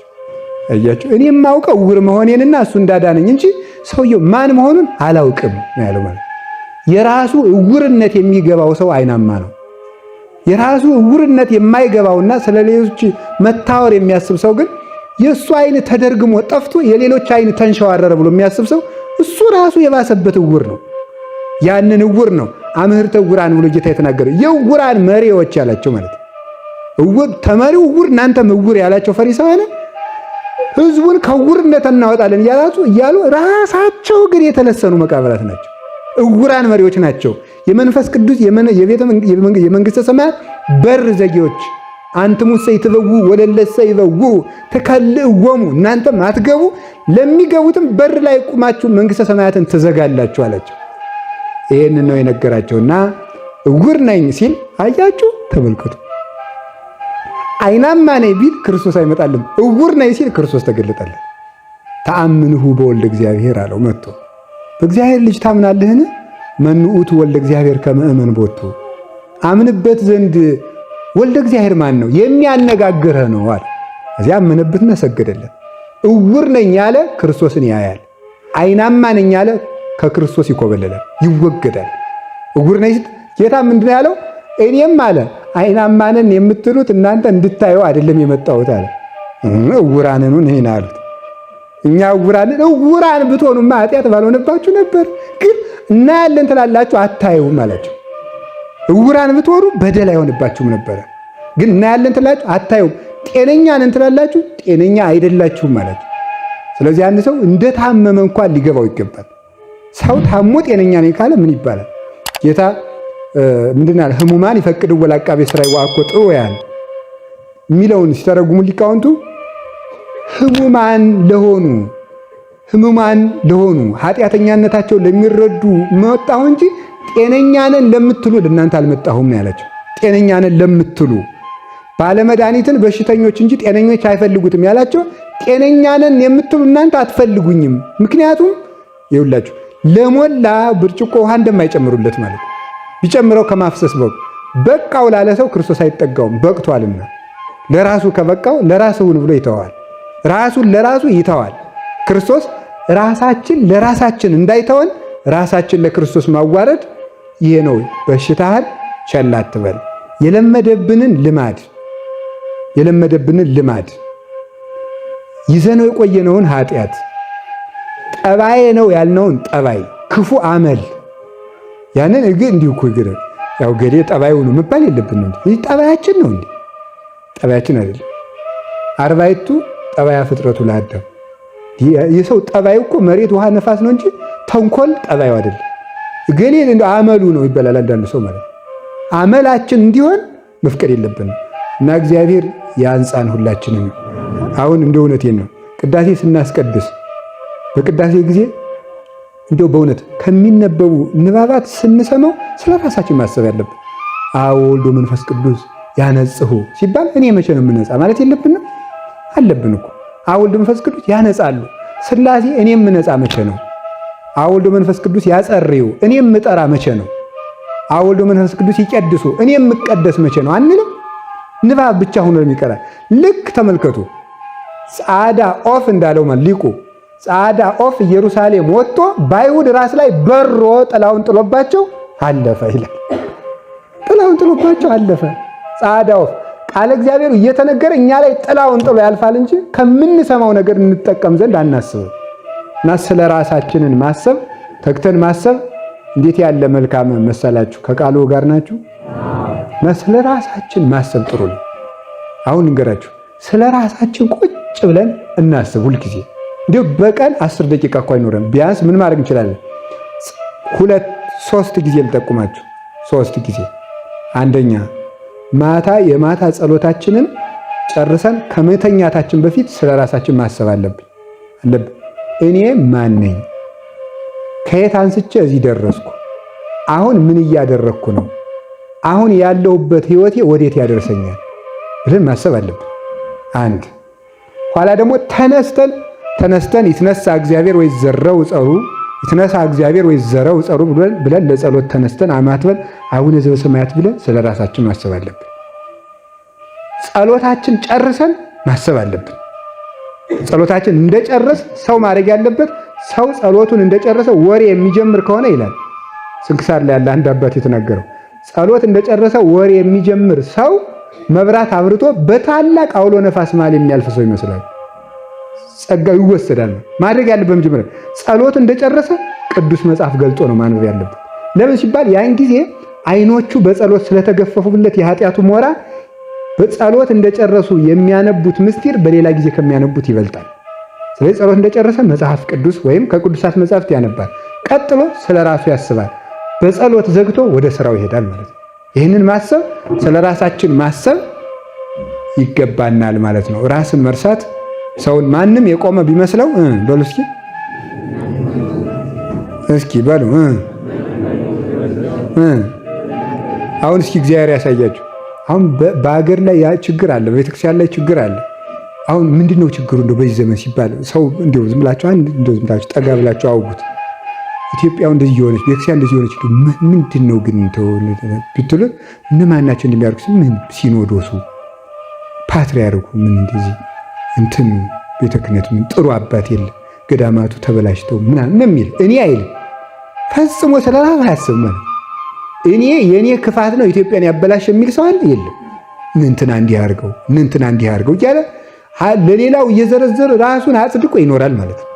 አያችሁ፣ እኔ የማውቀው ዕውር መሆኔንና እሱ እንዳዳነኝ እንጂ ሰውየው ማን መሆኑን አላውቅም ነው ያለው። ማለት የራሱ ዕውርነት የሚገባው ሰው አይናማ ነው። የራሱ ዕውርነት የማይገባውና ስለሌሎች መታወር የሚያስብ ሰው ግን የእሱ አይን ተደርግሞ ጠፍቶ የሌሎች አይን ተንሸዋረረ ብሎ የሚያስብ ሰው እሱ ራሱ የባሰበት ዕውር ነው። ያንን ዕውር ነው አምህርተ ዕውራን ብሎ ጌታ የተናገረ የዕውራን መሪዎች ያላቸው ማለት ዕውር ተመሪው ዕውር እናንተም ዕውር ያላቸው ፈሪሳውያን ሕዝቡን ከዕውርነት እናወጣለን እያሉ ራሳቸው ግን የተለሰኑ መቃብራት ናቸው። ዕውራን መሪዎች ናቸው። የመንፈስ ቅዱስ የመንግሥተ ሰማያት በር ዘጊዎች አንትሙሰ ይትበው ወለለሰ ይበው ተከልእወሙ እናንተም አትገቡ ለሚገቡትም በር ላይ ቁማችሁ መንግሥተ ሰማያትን ትዘጋላችሁ አላቸው። ይሄንን ነው የነገራቸውና ዕውር ነኝ ሲል አያችሁ፣ ተመልከቱ። አይናማ ነኝ ቢል ክርስቶስ አይመጣልም። ዕውር ነኝ ሲል ክርስቶስ ተገለጠለት። ተአምንሁ በወልደ እግዚአብሔር አለው መጥቶ በእግዚአብሔር ልጅ ታምናለህን? መኑ ውእቱ ወልደ እግዚአብሔር ከመ እመን ቦቱ አምንበት ዘንድ ወልደ እግዚአብሔር ማን ነው? የሚያነጋግርህ ነው አለ። እዚያ አመነበትና ሰገደለት። ዕውር ነኝ ያለ ክርስቶስን ያያል። አይናማ ነኝ ያለ ከክርስቶስ ይኮበለላል፣ ይወገዳል። ዕውር ነኝ ጌታ ምንድን ነው ያለው? እኔም አለ አይናማ ነን የምትሉት እናንተ እንድታዩ አይደለም የመጣሁት አለ። ዕውራንኑ ነን አሉት። እኛ ዕውራን ብትሆኑማ ኃጢአት ባልሆነባችሁ ነበር፣ ግን እናያለን ትላላችሁ አታዩም አላቸው። ዕውራን ብትሆኑ በደል አይሆንባችሁም ነበረ፣ ግን እናያለን ትላላችሁ አታዩም። ጤነኛ ነን ትላላችሁ ጤነኛ አይደላችሁም አላቸው። ስለዚህ አንድ ሰው እንደታመመ እንኳን ሊገባው ይገባል። ሰው ታሞ ጤነኛ ነኝ ካለ ምን ይባላል? ጌታ ምንድን ያለ ህሙማን ይፈቅድ ወላቃቤ ሥራይ ወአኮ ጥዑያን የሚለውን ሲተረጉሙ ሊቃውንቱ ህሙማን ለሆኑ ኃጢአተኛነታቸው ለሚረዱ መጣሁ እንጂ ጤነኛ ነን ለምትሉ ለእናንተ አልመጣሁም ነው ያላቸው። ጤነኛ ነን ለምትሉ ባለመድኃኒትን በሽተኞች እንጂ ጤነኞች አይፈልጉትም ያላቸው። ጤነኛ ነን የምትሉ እናንተ አትፈልጉኝም። ምክንያቱም ይኸውላችሁ ለሞላ ብርጭቆ ውሃ እንደማይጨምሩለት ማለት ነው። ቢጨምረው ከማፍሰስ በቃው ላለ ሰው ክርስቶስ አይጠጋውም፣ በቅቷልና። ለራሱ ከበቃው ለራሱን ብሎ ይተዋል፣ ራሱን ለራሱ ይተዋል። ክርስቶስ ራሳችን ለራሳችን እንዳይተወን ራሳችን ለክርስቶስ ማዋረድ ይሄ ነው። በሽታህን ቸል አትበል። የለመደብንን ልማድ ይዘነው የቆየነውን ኃጢአት ጠባዬ ነው ያልነውን ጠባይ ክፉ አመል ያንን እንዲሁ እኮ ያው ገሌ ጠባዩ ነው መባል የለብንም። ይህ ጠባያችን ነው እንዴ? ጠባያችን አይደለም። አርባዕቱ ጠባያ ፍጥረቱ ለአዳም የሰው ጠባዩ እኮ መሬት፣ ውሃ፣ ነፋስ ነው እንጂ ተንኮል ጠባዩ አይደለም። ገሌ እንደው አመሉ ነው ይባላል አንዳንድ ሰው ማለት አመላችን እንዲሆን መፍቀድ የለብንም እና እግዚአብሔር ያንጻን ሁላችንም። አሁን እንደ እውነቴን ነው ቅዳሴ ስናስቀድስ በቅዳሴ ጊዜ እንደው በእውነት ከሚነበቡ ንባባት ስንሰማው ስለ ራሳችን ማሰብ ያለብን። አብ ወልድ መንፈስ ቅዱስ ያነጽሁ ሲባል እኔ መቼ ነው የምነጻ ማለት የለብንም? አለብን እኮ። አብ ወልድ መንፈስ ቅዱስ ያነጻሉ ሥላሴ፣ እኔ የምነጻ መቼ ነው? አብ ወልድ መንፈስ ቅዱስ ያጸርዩ እኔ የምጠራ መቼ ነው? አብ ወልድ መንፈስ ቅዱስ ይቀድሱ እኔ የምቀደስ መቼ ነው አንልም። ንባብ ብቻ ሆኖ የሚቀራ ልክ ተመልከቱ። ጻዳ ኦፍ እንዳለው ሊቁ ጻዳ ኦፍ ኢየሩሳሌም ወጥቶ በአይሁድ ራስ ላይ በሮ ጥላውን ጥሎባቸው አለፈ ይላል። ጥላውን ጥሎባቸው አለፈ። ጻዳ ኦፍ ቃለ እግዚአብሔር እየተነገረ እኛ ላይ ጥላውን ጥሎ ያልፋል እንጂ ከምንሰማው ነገር እንጠቀም ዘንድ አናስብም። እና ስለ ራሳችንን ማሰብ ተግተን ማሰብ እንዴት ያለ መልካም መሰላችሁ። ከቃሉ ጋር ናችሁ። እና ስለ ራሳችን ማሰብ ጥሩ ነው። አሁን እንገራችሁ ስለ ራሳችን ቁጭ ብለን እናስብ። ሁልጊዜ እንዲሁ በቀን 10 ደቂቃ እንኳን አይኖረን ቢያንስ ምን ማድረግ እንችላለን? 2-3 ጊዜ ልጠቁማችሁ። 3 ጊዜ አንደኛ የማታ ጸሎታችንን ጨርሰን ከመተኛታችን በፊት ስለ ራሳችን ማሰብ አለብን። እኔ ማን ነኝ? ከየት አንስቼ እዚህ ደረስኩ? አሁን ምን እያደረግኩ ነው? አሁን ያለሁበት ህይወቴ ወዴት ያደርሰኛል ብለን ማሰብ አለብን። አንድ ኋላ ደግሞ ተነስተን ይትነሳ እግዚአብሔር ወይ ዘረው ጸሩ ይትነሳ እግዚአብሔር ወይ ዘረው ጸሩ ብለን ለጸሎት ተነስተን አማትበን አቡነ ዘበሰማያት ብለን ስለ ራሳችን ማሰብ አለብን። ጸሎታችን ጨርሰን ማሰብ አለብን። ጸሎታችን እንደጨረስ ሰው ማድረግ ያለበት ሰው ጸሎቱን እንደጨረሰ ወሬ የሚጀምር ከሆነ ይላል ስንክሳር ላይ ያለ አንድ አባት የተናገረው ጸሎት እንደጨረሰ ወሬ የሚጀምር ሰው መብራት አብርቶ በታላቅ አውሎ ነፋስ መሃል የሚያልፍ ሰው ይመስላል። ጸጋው ይወሰዳል። ማድረግ ያለበት መጀመሪያ ጸሎት እንደጨረሰ ቅዱስ መጽሐፍ ገልጦ ነው ማንበብ ያለበት። ለምን ሲባል ያን ጊዜ አይኖቹ በጸሎት ስለተገፈፉለት የኃጢአቱ ሞራ በጸሎት እንደጨረሱ የሚያነቡት ምስጢር በሌላ ጊዜ ከሚያነቡት ይበልጣል። ስለዚህ ጸሎት እንደጨረሰ መጽሐፍ ቅዱስ ወይም ከቅዱሳት መጽሐፍት ያነባል። ቀጥሎ ስለራሱ ያስባል። በጸሎት ዘግቶ ወደ ስራው ይሄዳል ማለት ነው። ይህንን ማሰብ ስለ ራሳችን ማሰብ ይገባናል ማለት ነው። ራስን መርሳት ሰውን ማንም የቆመ ቢመስለው በሉ እስኪ በሉ አሁን እስኪ እግዚአብሔር ያሳያችሁ። አሁን በአገር ላይ ያ ችግር አለ፣ በቤተክርስቲያን ላይ ችግር አለ። አሁን ምንድነው ችግሩ? እንደው በዚህ ዘመን ሲባል ሰው እንደው ዝም ብላችሁ ጠጋ ብላችሁ አውጉት። ኢትዮጵያው እንደዚህ የሆነች ቤተክርስቲያን እንደዚህ የሆነች ምንድነው ግን ብትሉ እነማን ናቸው እንደሚያደርጉት? ምን ሲኖዶሱ ፓትርያርኩ ምን እንደዚህ እንትን ቤተ ክህነት ምን ጥሩ አባት የለ ገዳማቱ ተበላሽተው ምናምን ነው የሚል እኔ አይልም። ፈጽሞ ስለራሱ አያስብም። የኔ ክፋት ነው ኢትዮጵያን ያበላሽ የሚል ሰው አለ የለም። እንትና እንዲህ አድርገው እያለ ለሌላው እየዘረዘረ ራሱን አጽድቆ ይኖራል ማለት ነው።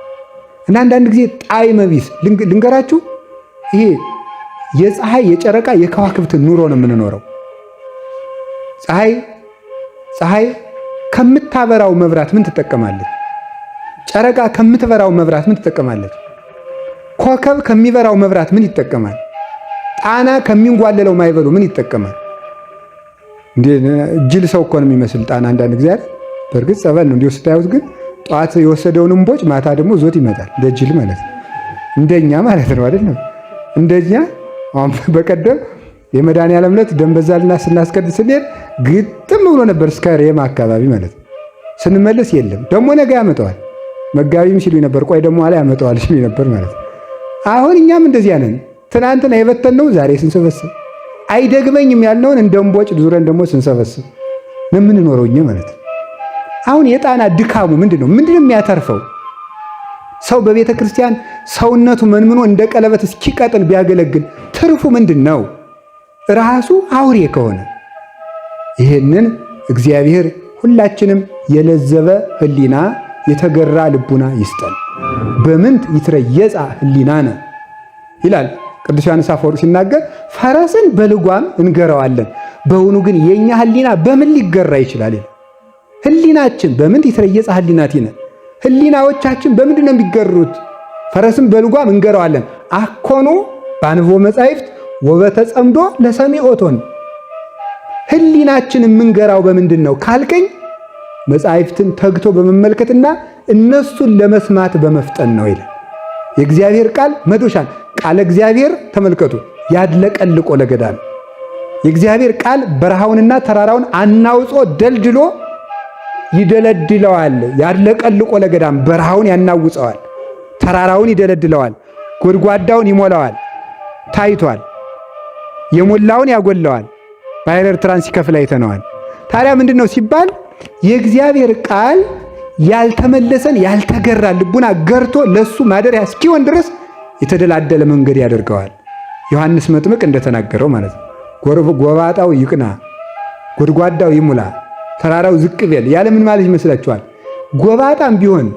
እና አንዳንድ ጊዜ ጣዕመ ቢስ ልንገራችሁ። ይሄ የፀሐይ የጨረቃ የከዋክብትን ኑሮ ነው የምንኖረው። ፀሐይ ከምታበራው መብራት ምን ትጠቀማለች? ጨረቃ ከምትበራው መብራት ምን ትጠቀማለች? ኮከብ ከሚበራው መብራት ምን ይጠቀማል? ጣና ከሚንጓለለው ማይበሉ ምን ይጠቀማል? ጅል ሰው እኮ ነው የሚመስል ጣና አንዳንድ ጊዜ አይደል? በእርግጥ ጸበል ነው እንዲሁ ስታዩት፣ ግን ጠዋት የወሰደውን እምቦጭ ማታ ደግሞ ዞት ይመጣል። እንደ ጅል ማለት ነው። እንደኛ ማለት ነው አይደል? እንደኛ አሁን በቀደም የመድኃኒዓለም ዕለት ደንበዛልና ስናስቀድስ ስንሄድ ግጥም ብሎ ነበር እስከ ሬማ አካባቢ ማለት ነው። ስንመለስ የለም። ደግሞ ነገ ያመጣዋል መጋቢም ሲሉ ነበር። ቆይ ደግሞ አላ ያመጣዋል ሲሉ ነበር ማለት ነው። አሁን እኛም እንደዚያ ነን። ትናንትና የበተንነው ዛሬ ስንሰበስብ አይደግመኝም ያልነውን እንደ እምቦጭ ዙረን ደግሞ ስንሰበስብ ነው የምንኖረው እኛ ማለት ነው። አሁን የጣና ድካሙ ምንድነው? ምንድነው የሚያተርፈው? ሰው በቤተ ክርስቲያን ሰውነቱ መንምኖ እንደ ቀለበት እስኪቀጥን ቢያገለግል ትርፉ ምንድነው? ራሱ አውሬ ከሆነ ይሄንን እግዚአብሔር ሁላችንም የለዘበ ሕሊና የተገራ ልቡና ይስጠን። በምንት ይትረየጻ ሕሊናነ ይላል ቅዱስ ዮሐንስ አፈወርቅ ሲናገር፣ ፈረስን በልጓም እንገራዋለን፣ በውኑ ግን የኛ ሕሊና በምን ሊገራ ይችላል? ሕሊናችን በምን ይትረየጻ ሕሊናቲነ፣ ሕሊናዎቻችን በምንድን ነው የሚገሩት? ፈረስን በልጓም እንገራዋለን አኮኖ በአንቦ መጻሕፍት ወበተጸምዶ ለሰሚዖቶን። ሕሊናችን የምንገራው በምንድን ነው ካልከኝ፣ መጻሕፍትን ተግቶ በመመልከትና እነሱን ለመስማት በመፍጠን ነው ይላል። የእግዚአብሔር ቃል መዶሻን ቃለ እግዚአብሔር ተመልከቱ፣ ያድለቀልቆ ለገዳም። የእግዚአብሔር ቃል በረሃውንና ተራራውን አናውጾ ደልድሎ ይደለድለዋል። ያድለቀልቆ ለገዳም፣ በረሃውን ያናውጸዋል፣ ተራራውን ይደለድለዋል። ጎድጓዳውን ይሞላዋል፣ ታይቷል። የሞላውን ያጎለዋል። ባሕረ ኤርትራን ሲከፍል አይተነዋል። ታዲያ ምንድን ነው ሲባል የእግዚአብሔር ቃል ያልተመለሰን ያልተገራ ልቡና ገርቶ ለሱ ማደሪያ እስኪሆን ድረስ የተደላደለ መንገድ ያደርገዋል። ዮሐንስ መጥምቅ እንደተናገረው ማለት ነው። ጎባጣው ይቅና፣ ጎድጓዳው ይሙላ፣ ተራራው ዝቅ በል ያለ ምን ማለት ይመስላችኋል? ጎባጣም ቢሆን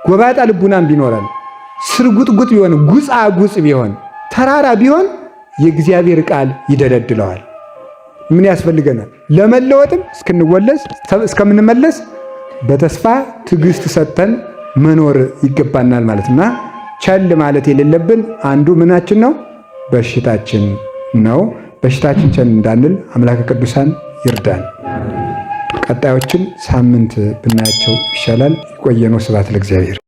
ጎባጣ ልቡናም ቢኖረን ስርጉጥጉጥ ቢሆን ጉጻጉጽ ቢሆን ተራራ ቢሆን የእግዚአብሔር ቃል ይደለድለዋል። ምን ያስፈልገናል? ለመለወጥም እስከምንመለስ በተስፋ ትዕግስት ሰጥተን መኖር ይገባናል ማለትና ቸል ማለት የሌለብን አንዱ ምናችን ነው? በሽታችን ነው። በሽታችን ቸል እንዳንል አምላከ ቅዱሳን ይርዳን። ቀጣዮችን ሳምንት ብናያቸው ይሻላል። ይቆየን። ስብሐት ለእግዚአብሔር።